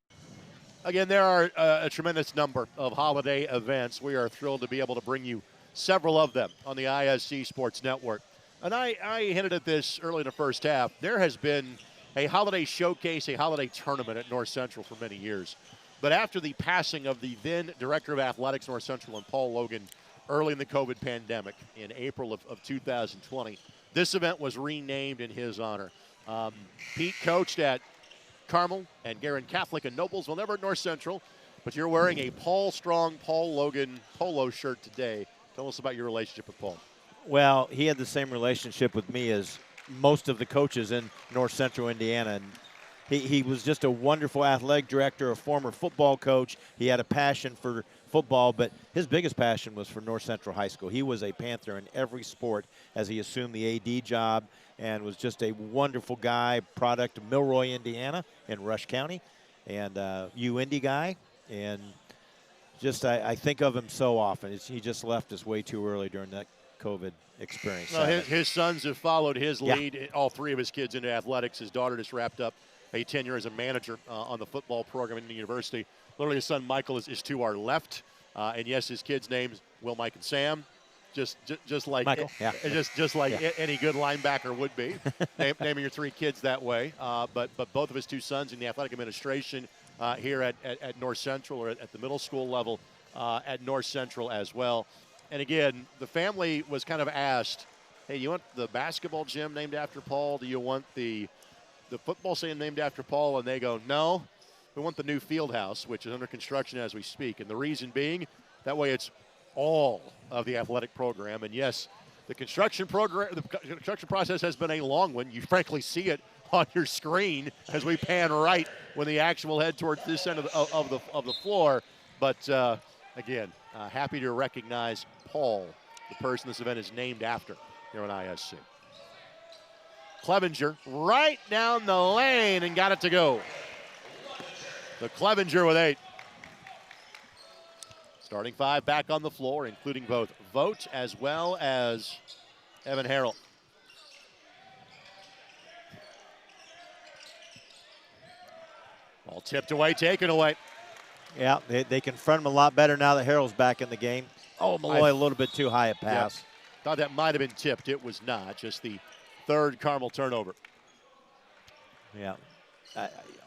Again, there are a tremendous number of holiday events. We are thrilled to be able to bring you several of them on the ISC Sports Network. And I hinted at this early in the first half. There has been a holiday showcase, a holiday tournament at North Central for many years. But after the passing of the then Director of Athletics North Central and Paul Logan early in the COVID pandemic in April of 2020, this event was renamed in his honor. Pete coached at Carmel and Garin Catholic and Noblesville, never at North Central, but you're wearing a Paul Strong, Paul Logan polo shirt today. Tell us about your relationship with Paul. Well, he had the same relationship with me as most of the coaches in North Central Indiana. And he was just a wonderful athletic director, a former football coach. He had a passion for football, but his biggest passion was for North Central High School. He was a Panther in every sport as he assumed the AD job and was just a wonderful guy, product of Milroy, Indiana in Rush County, and UIndy guy. And just I think of him so often. He just left us way too early during that COVID experience. Well, his sons have followed his lead, all 3 of his kids into athletics. His daughter just wrapped up a tenure as a manager on the football program in the university. Literally, his son Michael is to our left. And yes, his kids' names, Will, Mike, and Sam. Just like Michael, just like any good linebacker would be, naming your 3 kids that way. But both of his 2 sons in the athletic administration here at North Central, or at the middle school level at North Central as well. And again, the family was kind of asked, "Hey, you want the basketball gym named after Paul? Do you want the football stadium named after Paul?" And they go, "No, we want the new field house, which is under construction as we speak." And the reason being, that way it's all of the athletic program. And yes, the construction process has been a long one. You frankly see it on your screen as we pan right when the action will head towards this end of the floor. But again, happy to recognize Paul, the person this event is named after here on ISC. Clevenger right down the lane and got it to go. The Clevenger with 8. Starting 5 back on the floor, including both Vogt as well as Evan Harrell. Ball tipped away, taken away. Yeah, they confront him a lot better now that Harrell's back in the game. Oh, Malloy a little bit too high a pass. Yep. Thought that might have been tipped. It was not. Just the 3rd Carmel turnover. Yeah.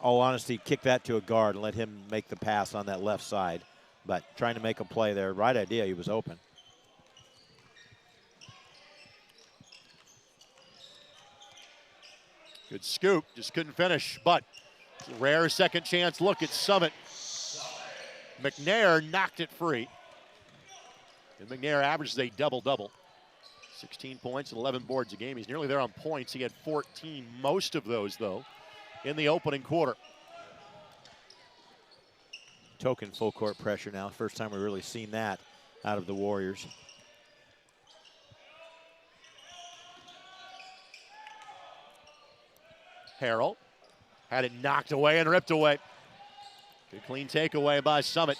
All honesty, kick that to a guard and let him make the pass on that left side. But trying to make a play there. Right idea. He was open. Good scoop. Just couldn't finish. But rare second chance look at Summit. McNair knocked it free. And McNair averages a double-double. 16 points and 11 boards a game. He's nearly there on points. He had 14, most of those, though, in the opening quarter. Token full court pressure now. First time we've really seen that out of the Warriors. Harrell had it knocked away and ripped away. Good clean takeaway by Summit.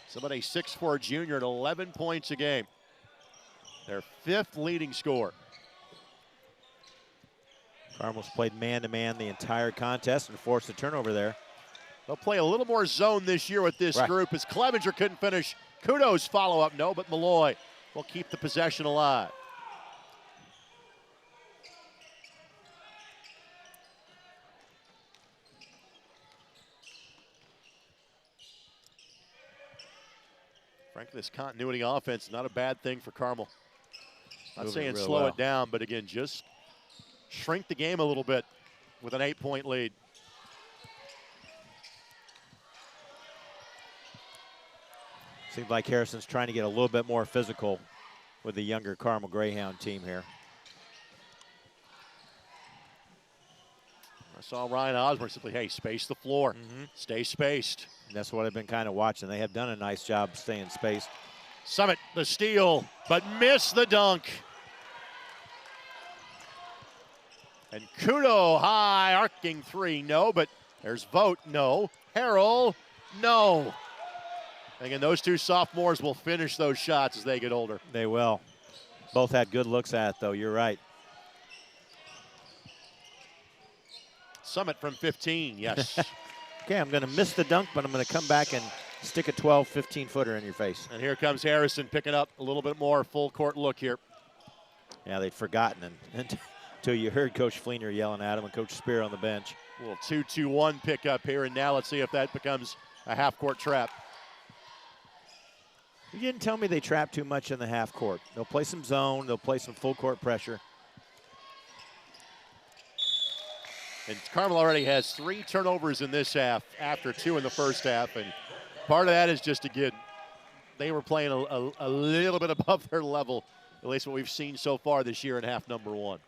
Summit, a 6'4" junior at 11 points a game. Their 5th leading scorer. Carmel's played man-to-man the entire contest and forced a turnover there. They'll play a little more zone this year with this group as Clevenger couldn't finish. Kudos follow-up, no, but Malloy will keep the possession alive. Frankly, this continuity offense is not a bad thing for Carmel. Not saying slow it down, but again, just shrink the game a little bit with an 8-point lead. Seems like Harrison's trying to get a little bit more physical with the younger Carmel Greyhound team here. I saw Ryan Osborne simply, hey, space the floor. Stay spaced. And that's what I've been kind of watching. They have done a nice job staying spaced. Summit, the steal, but missed the dunk. And Kudo high, arcing 3, no, but there's Vogt, no. Harrell, no. And again, those two sophomores will finish those shots as they get older. They will. Both had good looks at it, though. You're right. Summit from 15, yes. Okay, I'm going to miss the dunk, but I'm going to come back and stick a 12, 15-footer in your face. And here comes Harrison picking up a little bit more full court look here. Yeah, they'd forgotten until you heard Coach Fleener yelling at him and Coach Spear on the bench. A little 2-2-1 pickup here, and now let's see if that becomes a half-court trap. You didn't tell me they trap too much in the half court. They'll play some zone. They'll play some full court pressure. And Carmel already has 3 turnovers in this half after 2 in the first half. And part of that is just, again, they were playing a little bit above their level, at least what we've seen so far this year in half number 1.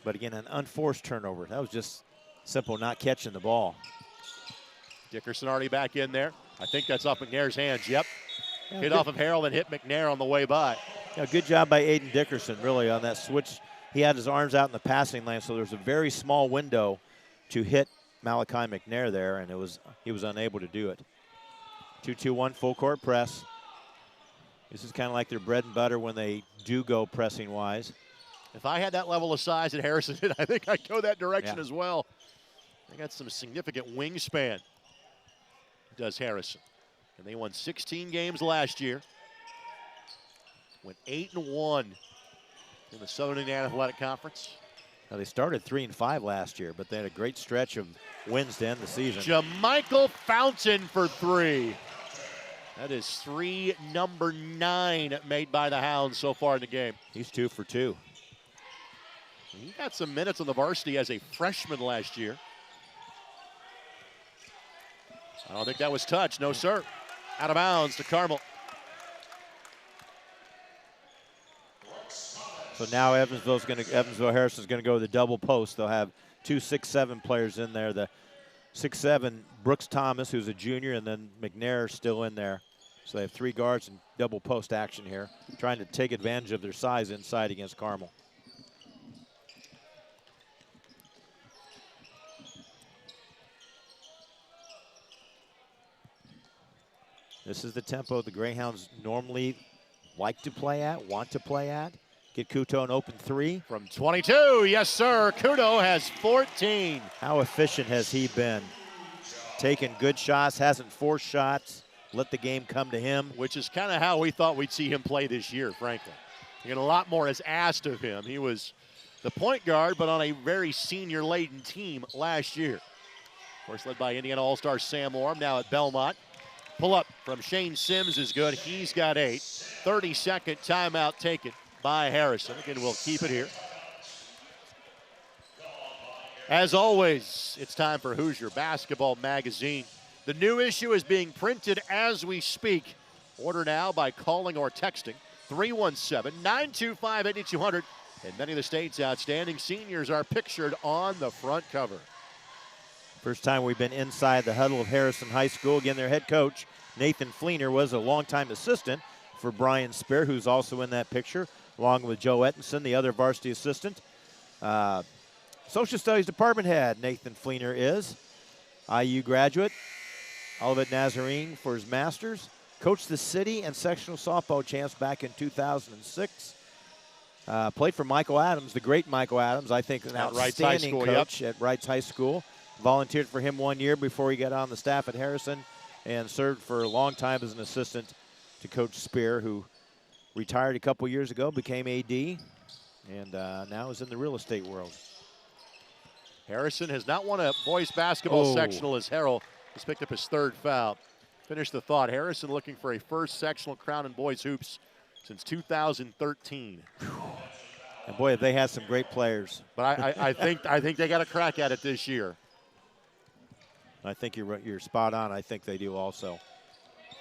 But again, an unforced turnover. That was just simple not catching the ball. Dickerson already back in there. I think that's off McNair's hands. Yep. Hit off of Harrell and hit McNair on the way by. Yeah, good job by Aiden Dickerson, really, on that switch. He had his arms out in the passing lane, so there was a very small window to hit Malachi McNair there, and he was unable to do it. 2-2-1 full court press. This is kind of like their bread and butter when they do go pressing-wise. If I had that level of size that Harrison did, I think I'd go that direction as well. They got some significant wingspan, does Harrison. And they won 16 games last year. Went 8-1 in the Southern Indiana Athletic Conference. Now they started 3-5 last year, but they had a great stretch of wins to end the season. Jamichael Fountain for 3. That is 3 number 9 made by the Hounds so far in the game. He's 2 for 2. He got some minutes on the varsity as a freshman last year. I don't think that was touched. No, sir. Out of bounds to Carmel. So now Evansville Harrison's going to go to the double post. They'll have 2 6'7" players in there. The 6'7" Brooks Thomas, who's a junior, and then McNair still in there. So they have 3 guards and double post action here, trying to take advantage of their size inside against Carmel. This is the tempo the Greyhounds normally like to play at, want to play at. Get Kuto an open 3. From 22, yes sir, Kuto has 14. How efficient has he been? Taking good shots, hasn't forced shots, let the game come to him. Which is kind of how we thought we'd see him play this year, frankly. A lot more is asked of him. He was the point guard, but on a very senior-laden team last year. Of course, led by Indiana All-Star Sam Orm, now at Belmont. Pull up from Shane Sims is good. He's got 8. 30-second timeout taken by Harrison. Again, we'll keep it here. As always, it's time for Hoosier Basketball Magazine. The new issue is being printed as we speak. Order now by calling or texting 317-925-8200. And many of the state's outstanding seniors are pictured on the front cover. First time we've been inside the huddle of Harrison High School. Again, their head coach, Nathan Fleener, was a longtime assistant for Brian Spear, who's also in that picture, along with Joe Ettinson, the other varsity assistant. Social Studies Department head, Nathan Fleener is. IU graduate, Olivet Nazarene for his master's. Coached the city and sectional softball champs back in 2006. Played for Michael Adams, the great Michael Adams. I think an outstanding coach at Wrights High School. Volunteered for him 1 year before he got on the staff at Harrison, and served for a long time as an assistant to Coach Spear, who retired a couple years ago, became AD, and now is in the real estate world. Harrison has not won a boys basketball sectional as Harrell has picked up his 3rd foul. Finish the thought. Harrison looking for a first sectional crown in boys hoops since 2013. And boy, have they had some great players. But I think they got a crack at it this year. I think you're spot on. I think they do also.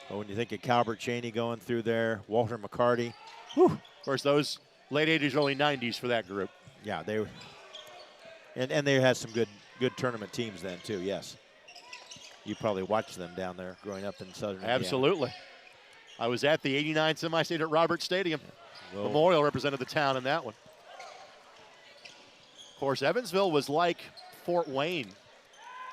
But when you think of Calbert Cheney going through there, Walter McCarty. Whew. Of course, those late 80s, early 90s for that group. Yeah, they were. And they had some good tournament teams then too. Yes, you probably watched them down there growing up in Southern Indiana. Absolutely. I was at the '89 semi-state at Roberts Stadium. Yeah. Memorial represented the town in that one. Of course, Evansville was like Fort Wayne,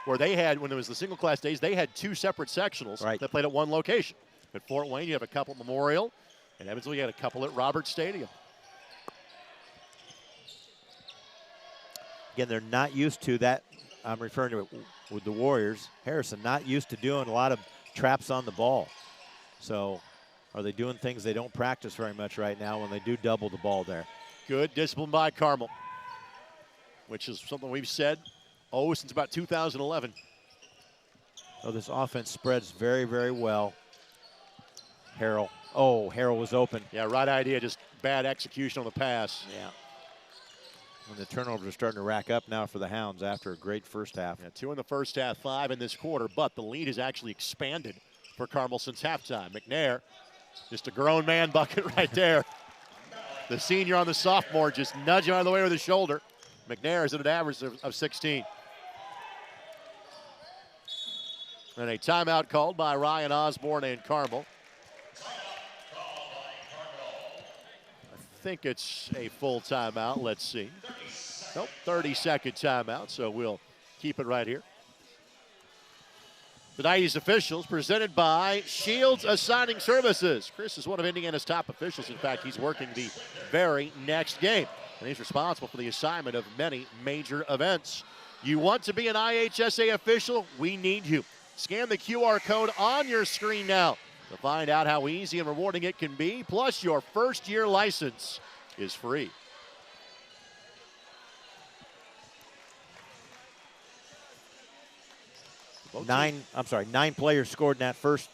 where they had, when there was the single class days, they had 2 separate sectionals that played at one location. At Fort Wayne, you have a couple at Memorial, and Evansville, you had a couple at Roberts Stadium. Again, they're not used to that. I'm referring to it with the Warriors. Harrison not used to doing a lot of traps on the ball. So are they doing things they don't practice very much right now when they do double the ball there? Good discipline by Carmel, which is something we've said, since about 2011. Oh, this offense spreads very, very well. Harrell. Oh, Harrell was open. Yeah, right idea, just bad execution on the pass. Yeah. And the turnovers are starting to rack up now for the Hounds after a great first half. Yeah, 2 in the first half, 5 in this quarter, but the lead has actually expanded for Carmel since halftime. McNair, just a grown man bucket right there. The senior on the sophomore just nudging out of the way with his shoulder. McNair is at an average of 16. And a timeout called by Ryan Osborne and Carmel. I think it's a full timeout. Let's see. Nope, 30-second timeout, so we'll keep it right here. Tonight's officials presented by Shields Assigning Services. Chris is one of Indiana's top officials. In fact, he's working the very next game, and he's responsible for the assignment of many major events. You want to be an IHSA official? We need you. Scan the QR code on your screen now to find out how easy and rewarding it can be. Plus, your first-year license is free. Nine players scored in that first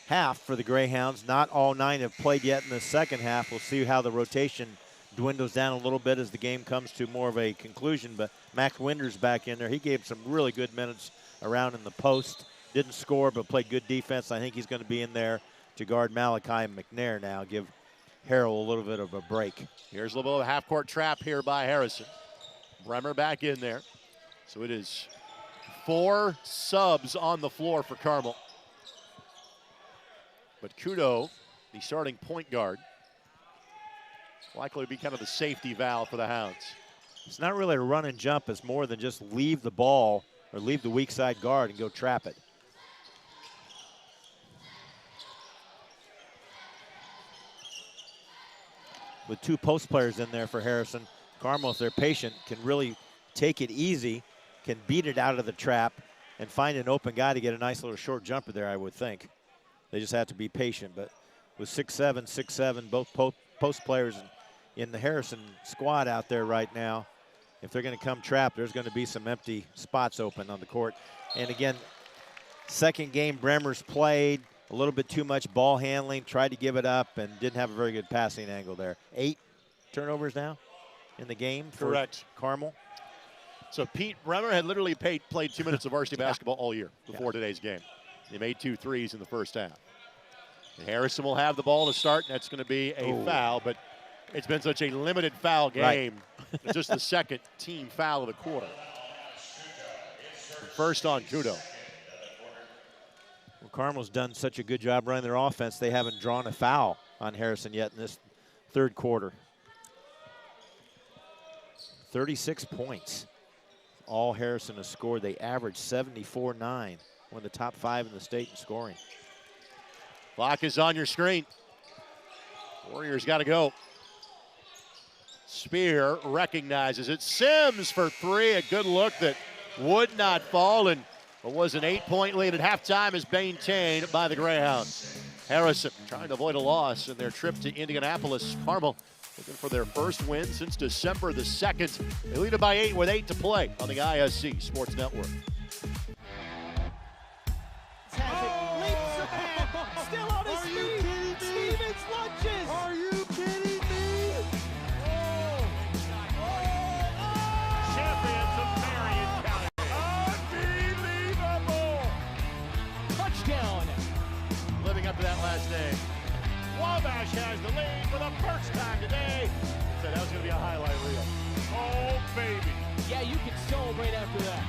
half for the Greyhounds. Not all 9 have played yet in the second half. We'll see how the rotation dwindles down a little bit as the game comes to more of a conclusion. But Max Winder's back in there. He gave some really good minutes around in the post. Didn't score, but played good defense. I think he's going to be in there to guard Malachi McNair now. Give Harrell a little bit of a break. Here's a little bit of a half-court trap here by Harrison. Bremer back in there. So it is 4 subs on the floor for Carmel. But Kudo, the starting point guard, likely to be kind of the safety valve for the Hounds. It's not really a run and jump. It's more than just leave the ball or leave the weak side guard and go trap it. With 2 post players in there for Harrison, Carmel, if they're patient, can really take it easy, can beat it out of the trap, and find an open guy to get a nice little short jumper there, I would think. They just have to be patient. But with 6'7", 6'7", both post players in the Harrison squad out there right now, if they're going to come trap, there's going to be some empty spots open on the court. And again, second game Bremer's played, a little bit too much ball handling, tried to give it up, and didn't have a very good passing angle there. 8 turnovers now in the game for Correct. Carmel. So Pete Bremer had literally played 2 minutes of varsity basketball all year before today's game. He made 2 threes in the first half. And Harrison will have the ball to start, and that's going to be a foul, but it's been such a limited foul game. It's just the second team foul of the quarter. First on Kudo. Well, Carmel's done such a good job running their offense, they haven't drawn a foul on Harrison yet in this third quarter. 36 points. All Harrison has scored. They average 74-9, one of the top 5 in the state in scoring. Clock is on your screen. Warriors got to go. Spear recognizes it. Sims for 3, a good look that would not fall, and what was an 8-point lead at halftime is maintained by the Greyhounds. Harrison trying to avoid a loss in their trip to Indianapolis. Carmel looking for their first win since December the 2nd. They lead it by 8 with 8 to play on the ISC Sports Network. Leaps the man, still on his feet. Stevens lunges. Are you kidding me? Champions of Marion County. Unbelievable! Touchdown. Living up to that last name. Wabash has the lead for the first time today. Said that was going to be a highlight reel. Oh, baby. Yeah, you can celebrate after that.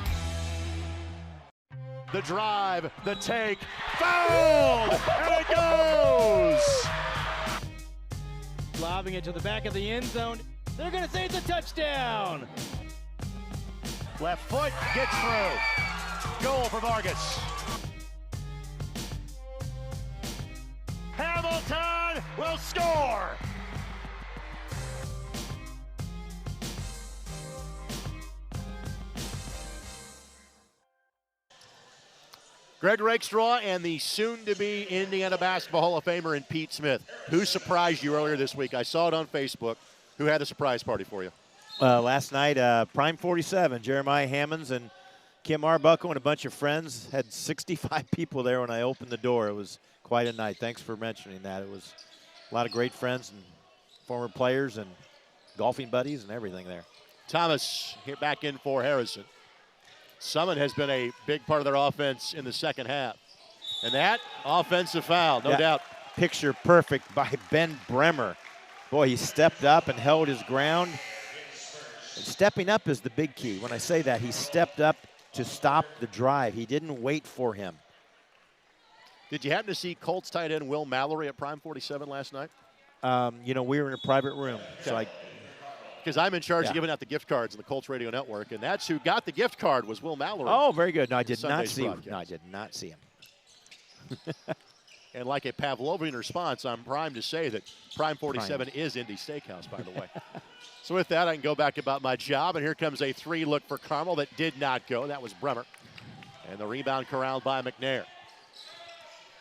The drive, the take, fouled, and it goes! Lobbing it to the back of the end zone. They're going to say it's a touchdown. Left foot gets through. Goal for Vargas. Hamilton will score! Greg Rakestraw and the soon-to-be Indiana Basketball Hall of Famer in Pete Smith. Who surprised you earlier this week? I saw it on Facebook. Who had a surprise party for you? Last night, Prime 47, Jeremiah Hammonds and Kim Arbuckle and a bunch of friends. Had 65 people there when I opened the door. It was quite a night. Thanks for mentioning that. It was a lot of great friends and former players and golfing buddies and everything there. Thomas here back in for Harrison. Summit has been a big part of their offense in the second half. And that offensive foul, no doubt. Picture perfect by Ben Bremer. Boy, he stepped up and held his ground. And stepping up is the big key. When I say that, he stepped up to stop the drive. He didn't wait for him. Did you happen to see Colts tight end Will Mallory at Prime 47 last night? You know, we were in a private room, so because I'm in charge of giving out the gift cards in the Colts Radio Network, and that's who got the gift card was Will Mallory. Oh, very good. No, I did not see him. Broadcast. No, I did not see him. And like a Pavlovian response, I'm primed to say that Prime 47 is Indy Steakhouse, by the way. So with that, I can go back about my job, and here comes a 3 look for Carmel that did not go. That was Bremer. And the rebound corralled by McNair.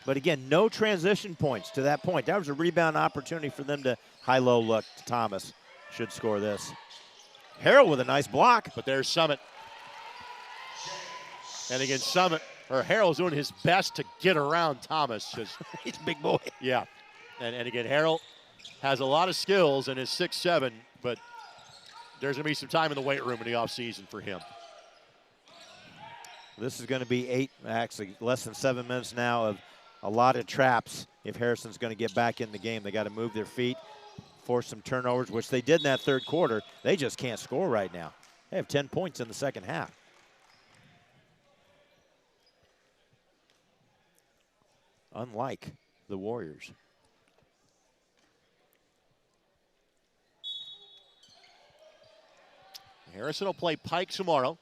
But again, no transition points to that point. That was a rebound opportunity for them to high-low look. Thomas should score this. Harrell with a nice block. But there's Summit. And again, Harrell's doing his best to get around Thomas. He's a big boy. Yeah. And again, Harrell has a lot of skills and is 6'7", but there's going to be some time in the weight room in the offseason for him. This is going to be less than 7 minutes now of a lot of traps if Harrison's going to get back in the game. They got to move their feet, force some turnovers, which they did in that third quarter. They just can't score right now. They have 10 points in the second half. Unlike the Warriors. Harrison will play Pike tomorrow.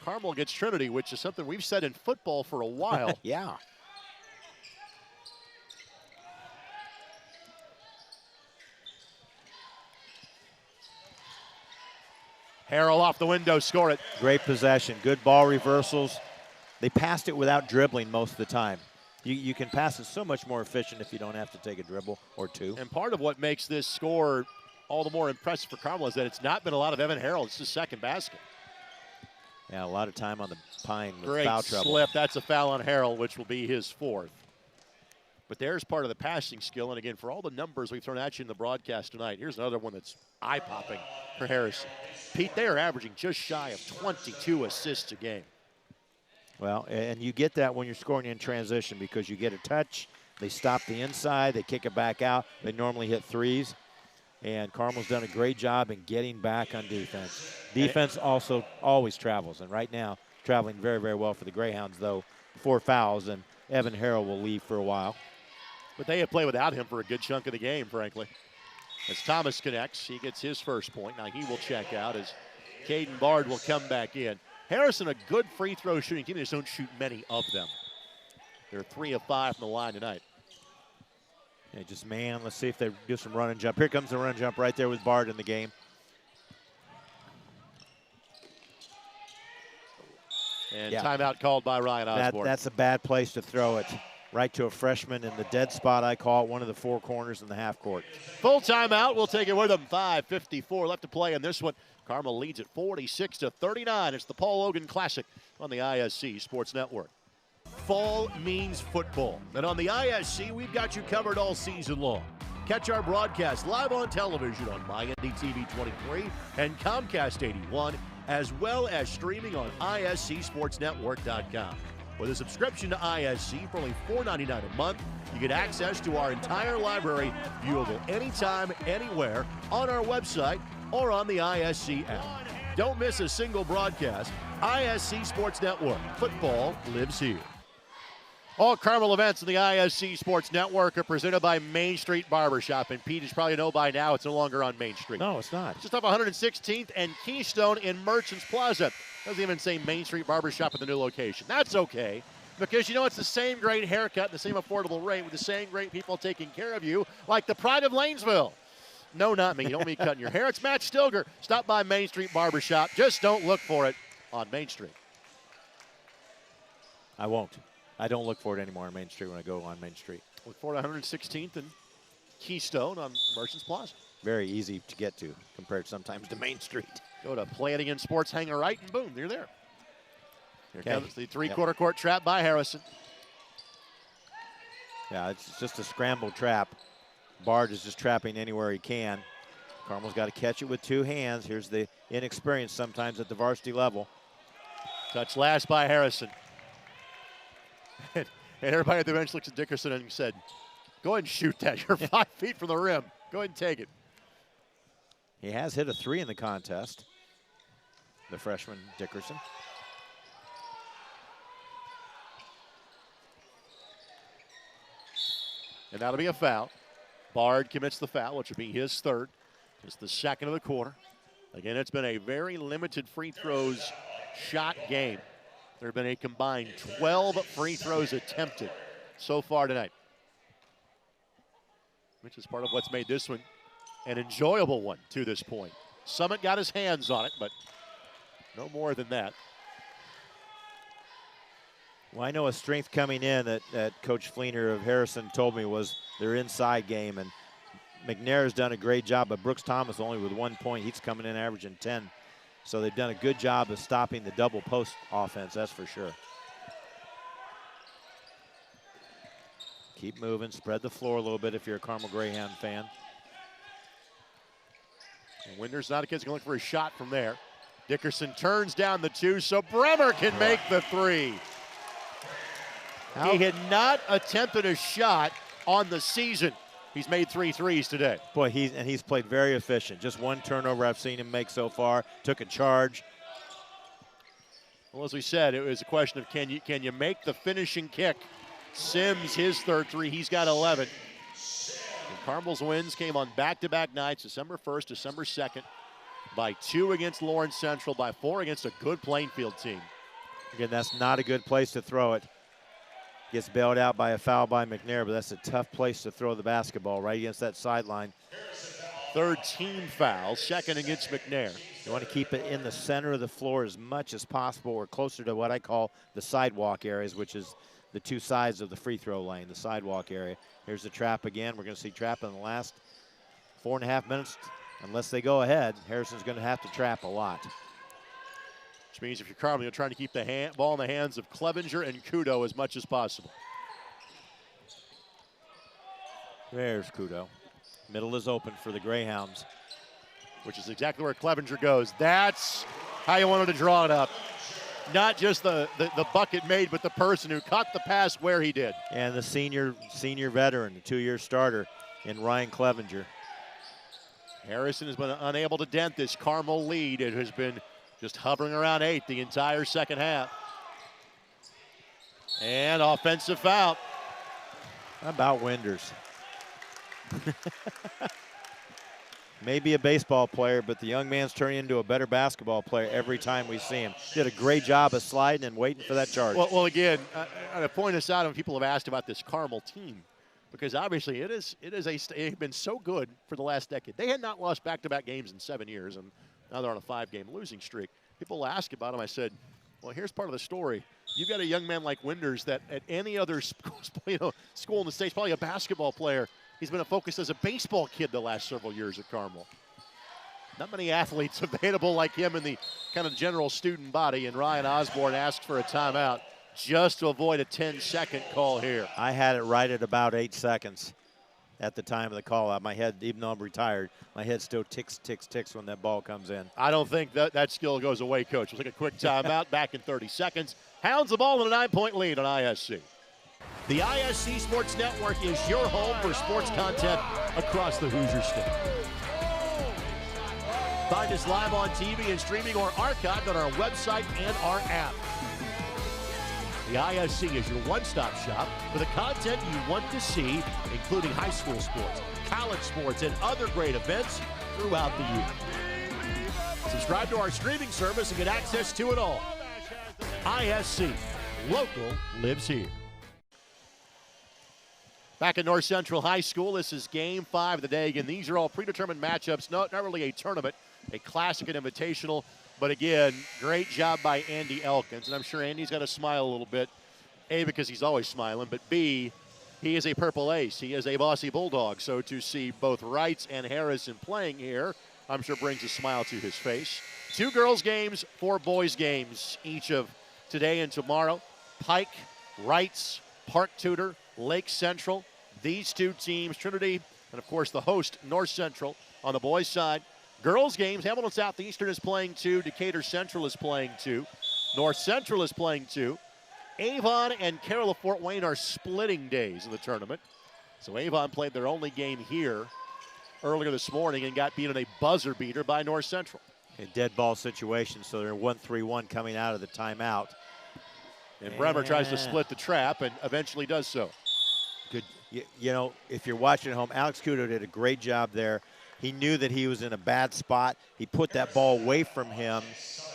Carmel gets Trinity, which is something we've said in football for a while. Yeah. Harrell off the window, score it. Great possession, good ball reversals. They passed it without dribbling most of the time. You can pass it so much more efficient if you don't have to take a dribble or two. And part of what makes this score all the more impressive for Carmel is that it's not been a lot of Evan Harrell. It's his second basket. Yeah, a lot of time on the pine with Great foul trouble. slip. That's a foul on Harrell, which will be his fourth. But there's part of the passing skill. And again, for all the numbers we've thrown at you in the broadcast tonight, here's another one that's eye-popping for Harrison. Pete, they are averaging just shy of 22 assists a game. Well, and you get that when you're scoring in transition because you get a touch, they stop the inside, they kick it back out. They normally hit threes. And Carmel's done a great job in getting back on defense. Defense also always travels, and right now traveling very, very well for the Greyhounds, though 4 fouls, and Evan Harrell will leave for a while. But they have played without him for a good chunk of the game, frankly. As Thomas connects, he gets his first point. Now he will check out as Caden Bard will come back in. Harrison, a good free throw shooting team. They just don't shoot many of them. They're 3 of 5 from the line tonight. Yeah, just man, let's see if they do some run and jump. Here comes the run and jump right there with Bard in the game. And timeout called by Ryan Osborne. That's a bad place to throw it. Right to a freshman in the dead spot, I call it, one of the 4 corners in the half court. Full timeout. We'll take it with them. 5:54 left to play in this one. Carmel leads at 46-39. It's the Paul Logan Classic on the ISC Sports Network. Fall means football, and on the ISC, we've got you covered all season long. Catch our broadcast live on television on MyNDTV 23 and Comcast 81, as well as streaming on ISCSportsNetwork.com. With a subscription to ISC for only $4.99 a month, you get access to our entire library, viewable anytime, anywhere, on our website or on the ISC app. Don't miss a single broadcast. ISC Sports Network. Football lives here. All Carmel events in the ISC Sports Network are presented by Main Street Barbershop. And Pete, as you probably know by now, it's no longer on Main Street. No, it's not. It's just off 116th and Keystone in Merchants Plaza. Doesn't even say Main Street Barbershop at the new location. That's okay, because you know it's the same great haircut, the same affordable rate, with the same great people taking care of you, like the Pride of Lanesville. No, not me. You don't mean cutting your hair. It's Matt Stilger. Stop by Main Street Barbershop. Just don't look for it on Main Street. I won't. I don't look for it anymore on Main Street when I go on Main Street. Look for it 116th and Keystone on Merchants Plaza. Very easy to get to compared sometimes to Main Street. Go to Planning and Sports, hang a right, and boom, you're there. Here comes the three-quarter court trap by Harrison. Yeah, it's just a scramble trap. Bard is just trapping anywhere he can. Carmel's got to catch it with 2 hands. Here's the inexperience sometimes at the varsity level. Touch last by Harrison. And everybody at the bench looks at Dickerson and said, go ahead and shoot that. You're 5 feet from the rim. Go ahead and take it. He has hit a 3 in the contest, the freshman Dickerson. And that'll be a foul. Bard commits the foul, which will be his third. It's the second of the quarter. Again, it's been a very limited free throws shot game. There have been a combined 12 free throws attempted so far tonight, which is part of what's made this one an enjoyable one to this point. Summit got his hands on it, but no more than that. Well, I know a strength coming in that Coach Fleener of Harrison told me was their inside game, and McNair's done a great job, but Brooks Thomas only with 1 point. He's coming in averaging 10. So they've done a good job of stopping the double post offense, that's for sure. Keep moving, spread the floor a little bit if you're a Carmel Greyhound fan. And Winters not a kid's going to look for a shot from there. Dickerson turns down the 2, so Bremer can make the 3. He had not attempted a shot on the season. He's made 3 threes today. Boy, he's played very efficient. Just one turnover I've seen him make so far. Took a charge. Well, as we said, it was a question of can you make the finishing kick? Sims, his 3rd three, he's got 11. And Carmel's wins came on back-to-back nights, December 1st, December 2nd, by 2 against Lawrence Central, by 4 against a good Plainfield team. Again, that's not a good place to throw it. Gets bailed out by a foul by McNair, but that's a tough place to throw the basketball, right against that sideline. 3rd team foul, 2nd against McNair. You want to keep it in the center of the floor as much as possible, or closer to what I call the sidewalk areas, which is the 2 sides of the free throw lane, the sidewalk area. Here's the trap again. We're going to see trap in the last 4.5 minutes. Unless they go ahead, Harrison's going to have to trap a lot. Which means if you're Carmel, you're trying to keep the ball in the hands of Clevenger and Kudo as much as possible. There's Kudo. Middle is open for the Greyhounds. Which is exactly where Clevenger goes. That's how you wanted to draw it up. Not just the bucket made, but the person who caught the pass where he did. And the senior veteran, the 2-year starter in Ryan Clevenger. Harrison has been unable to dent this Carmel lead. It has been just hovering around 8 the entire second half. And offensive foul. How about Winders? Maybe a baseball player, but the young man's turning into a better basketball player every time we see him. Did a great job of sliding and waiting for that charge. Well again, I point this out when people have asked about this Carmel team, because obviously they've been so good for the last decade. They had not lost back-to-back games in 7 years, and now they're on a 5-game losing streak. People ask about them. I said, well, here's part of the story. You've got a young man like Winders that at any other school in the State's probably a basketball player. He's been a focus as a baseball kid the last several years at Carmel. Not many athletes available like him in the kind of general student body, and Ryan Osborne asked for a timeout just to avoid a 10-second call here. I had it right at about 8 seconds at the time of the call out. My head, even though I'm retired, my head still ticks, ticks, ticks when that ball comes in. I don't think that skill goes away, Coach. We'll take a quick timeout, back in 30 seconds. Hounds the ball in a 9-point lead on ISC. The ISC Sports Network is your home for sports content across the Hoosier State. Find us live on TV and streaming or archived on our website and our app. The ISC is your one-stop shop for the content you want to see, including high school sports, college sports, and other great events throughout the year. Subscribe to our streaming service and get access to it all. ISC, local lives here. Back at North Central High School, this is Game 5 of the day. Again, these are all predetermined matchups, not really a tournament, a classic and invitational. But again, great job by Andy Elkins. And I'm sure Andy's got to smile a little bit, A, because he's always smiling, but B, he is a Purple Ace. He is a Bossy Bulldog. So to see both Wrights and Harrison playing here, I'm sure brings a smile to his face. 2 girls games, 4 boys games, each of today and tomorrow. Pike, Wrights, Park Tudor, Lake Central. These 2 teams, Trinity, and of course the host, North Central, on the boys' side. Girls games, Hamilton Southeastern is playing 2, Decatur Central is playing 2, North Central is playing 2. Avon and Carroll of Fort Wayne are splitting days in the tournament. So Avon played their only game here earlier this morning and got beat in a buzzer beater by North Central. A dead ball situation, so they're 1-3-1 coming out of the timeout. And Bremer tries to split the trap and eventually does so. Good. You know, if you're watching at home, Alex Kudo did a great job there. He knew that he was in a bad spot. He put that ball away from him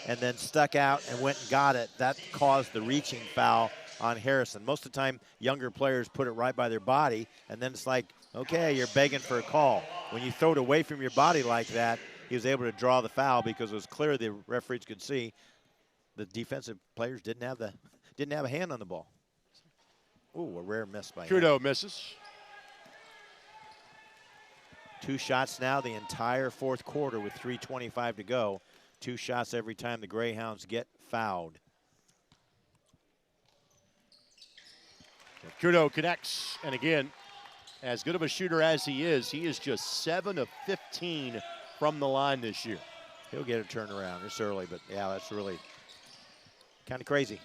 and then stuck out and went and got it. That caused the reaching foul on Harrison. Most of the time, younger players put it right by their body, and then it's like, okay, you're begging for a call. When you throw it away from your body like that, he was able to draw the foul because it was clear the referees could see the defensive players didn't have a hand on the ball. Ooh, a rare miss by him. Kudo misses. 2 shots now the entire 4th quarter with 3:25 to go. 2 shots every time the Greyhounds get fouled. Kudo connects, and again, as good of a shooter as he is just 7 of 15 from the line this year. He'll get it turned around. It's early, but yeah, that's really kind of crazy.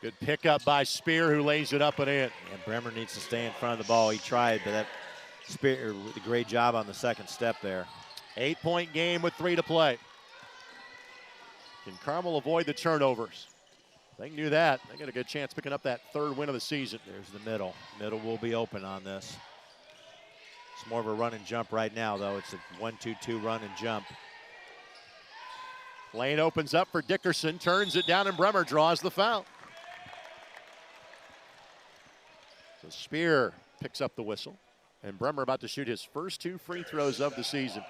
Good pickup by Spear, who lays it up and in. And Bremer needs to stay in front of the ball. He tried, but that Spear did a great job on the second step there. 8-point game with 3 to play. Can Carmel avoid the turnovers? They can do that. They got a good chance picking up that 3rd win of the season. There's the middle. Middle will be open on this. It's more of a run and jump right now, though. It's a 1-2-2 run and jump. Lane opens up for Dickerson, turns it down, and Bremer draws the foul. So Spear picks up the whistle, and Bremer about to shoot his first 2 free throws of the season.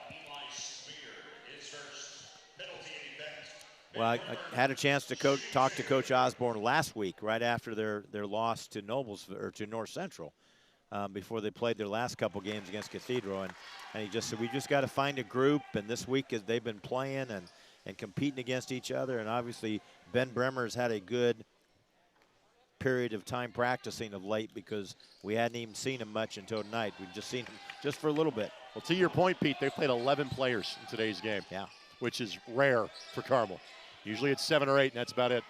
Well, I had a chance to talk to Coach Osborne last week, right after their loss to to North Central, before they played their last couple games against Cathedral, and he just said we just got to find a group. And this week, as they've been playing and competing against each other, and obviously Ben Bremer's had a good period of time practicing of late because we hadn't even seen him much until tonight. We've just seen him just for a little bit. Well, to your point, Pete, they played 11 players in today's game, yeah, which is rare for Carmel. Usually it's 7 or 8, and that's about it.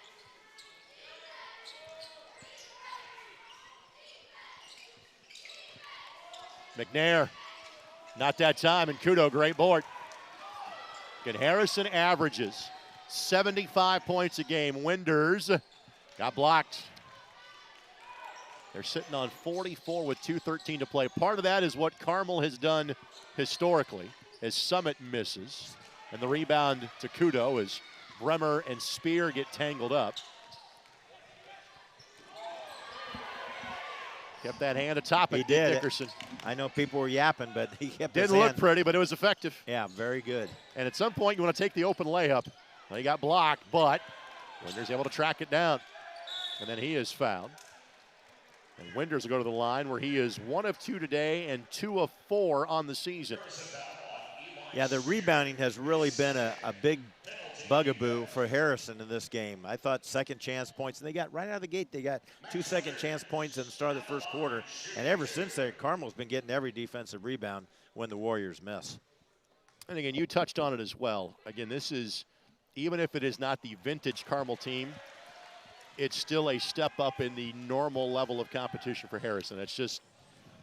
McNair, not that time, and Kudo, great board. Good. Harrison averages 75 points a game. Winders got blocked. They're sitting on 44 with 2:13 to play. Part of that is what Carmel has done historically, as Summit misses. And the rebound to Kudo as Bremer and Spear get tangled up. Kept that hand atop it. He did. Dickerson. I know people were yapping, but he kept his Didn't look hand. pretty, but it was effective. Yeah, very good. And at some point, you want to take the open layup. Well, he got blocked, but Winders able to track it down. And then he is fouled. And Winders will go to the line where he is 1 of 2 today and 2 of 4 on the season. Yeah, the rebounding has really been a big bugaboo for Harrison in this game. I thought second chance points, and they got right out of the gate, they got 2 second chance points in the start of the first quarter. And ever since then, Carmel's been getting every defensive rebound when the Warriors miss. And again, you touched on it as well. Again, this is, even if it is not the vintage Carmel team, it's still a step up in the normal level of competition for Harrison. It's just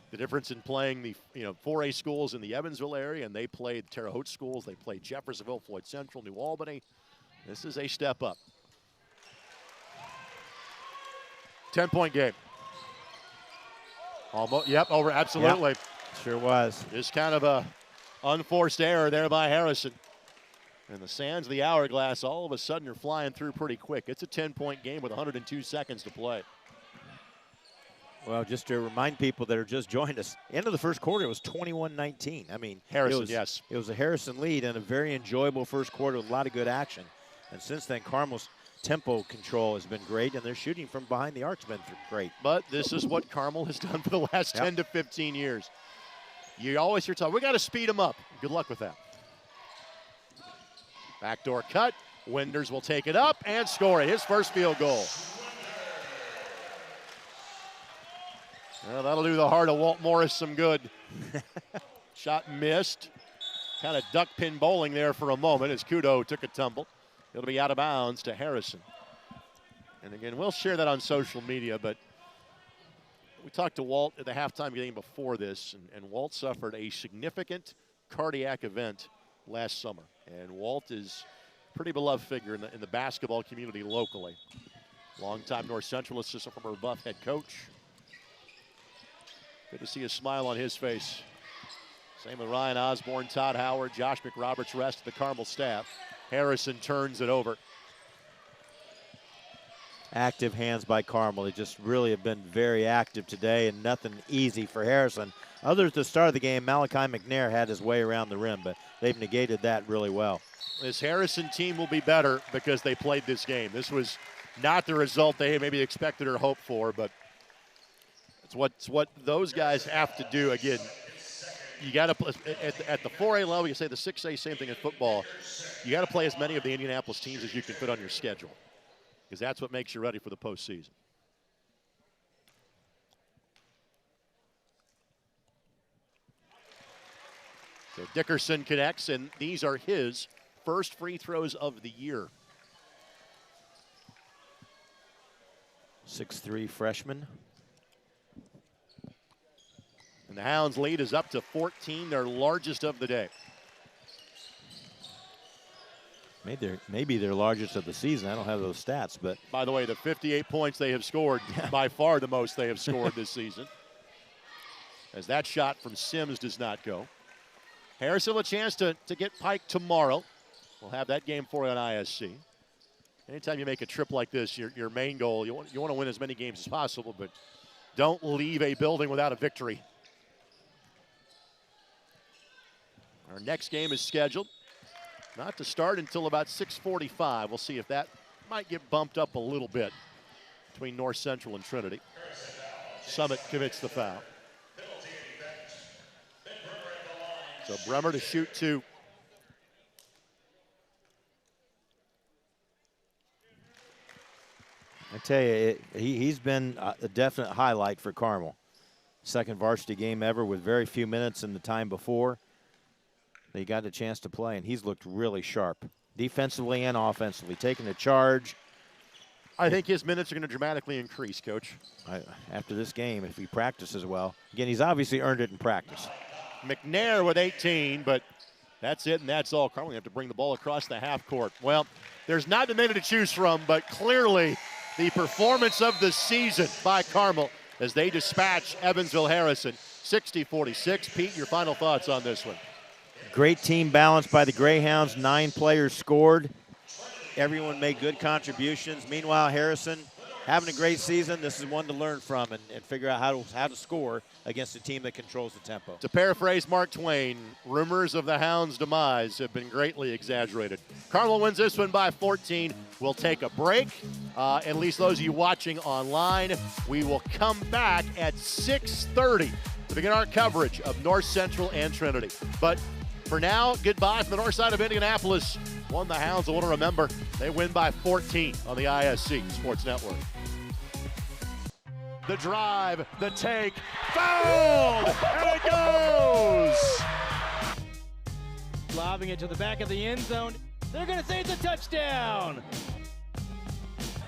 the difference in playing the 4A schools in the Evansville area, and they played Terre Haute schools. They played Jeffersonville, Floyd Central, New Albany. This is a step up. 10-point game. Almost, yep, over, absolutely. Yep, sure was. Just kind of a unforced error there by Harrison. And the sands of the hourglass all of a sudden are flying through pretty quick. It's a 10-point game with 102 seconds to play. Well, just to remind people that are just joined us, end of the first quarter, it was 21-19. I mean, Harrison, yes. It was a Harrison lead and a very enjoyable first quarter with a lot of good action. And since then, Carmel's tempo control has been great, and their shooting from behind the arc's been great. But this is what Carmel has done for the last 10 to 15 years. You always hear talk, we got to speed them up. Good luck with that. Backdoor cut. Winders will take it up and score it. His first field goal. Well, that'll do the heart of Walt Morris some good. Shot missed. Kind of duck pin bowling there for a moment as Kudo took a tumble. It'll be out of bounds to Harrison. And again, we'll share that on social media, but we talked to Walt at the halftime game before this, and Walt suffered a significant cardiac event last summer. And Walt is a pretty beloved figure in the basketball community locally. Longtime North Central assistant, former Buff head coach. Good to see a smile on his face. Same with Ryan Osborne, Todd Howard, Josh McRoberts, rest of the Carmel staff. Harrison turns it over. Active hands by Carmel. They just really have been very active today, and nothing easy for Harrison. Other at the start of the game, Malachi McNair had his way around the rim, but they've negated that really well. This Harrison team will be better because they played this game. This was not the result they maybe expected or hoped for, but it's what those guys have to do. Again, you got to play at the 4A level. You say the 6A, same thing in football. You got to play as many of the Indianapolis teams as you can fit on your schedule, because that's what makes you ready for the postseason. So Dickerson connects, and these are his first free throws of the year. 6'3" freshman. And the Hounds' lead is up to 14, their largest of the day. Maybe their largest of the season. I don't have those stats, but. By the way, the 58 points they have scored, by far the most they have scored this season. As that shot from Sims does not go. Harrison a chance to get Pike tomorrow. We'll have that game for you on ISC. Anytime you make a trip like this, your main goal, you want to win as many games as possible, but don't leave a building without a victory. Our next game is scheduled not to start until about 6:45. We'll see if that might get bumped up a little bit between North Central and Trinity. Summit commits the foul. So Bremer to shoot 2. I tell you, he's been a definite highlight for Carmel. Second varsity game ever with very few minutes in the time before. They got a chance to play, and he's looked really sharp, defensively and offensively, taking the charge. I think his minutes are going to dramatically increase, Coach. After this game, if he practices well. Again, he's obviously earned it in practice. McNair with 18, but that's it and that's all. Carmel have to bring the ball across the half court. Well, there's not a minute to choose from, but clearly the performance of the season by Carmel as they dispatch Evansville Harrison 60-46. Pete, your final thoughts on this one? Great team balance by the Greyhounds. 9 players scored. Everyone made good contributions. Meanwhile, Harrison having a great season. This is one to learn from and figure out how to score against a team that controls the tempo. To paraphrase Mark Twain, rumors of the Hounds' demise have been greatly exaggerated. Carmel wins this one by 14. We'll take a break. At least those of you watching online, we will come back at 6:30 to begin our coverage of North Central and Trinity. But for now, goodbye from the north side of Indianapolis. One the Hounds will want to remember. They win by 14 on the ISC Sports Network. The drive, the take, fouled, and it goes! Lobbing it to the back of the end zone. They're going to say it's a touchdown.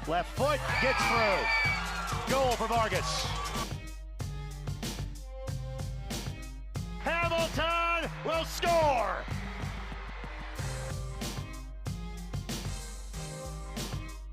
Left foot gets through. Goal for Vargas.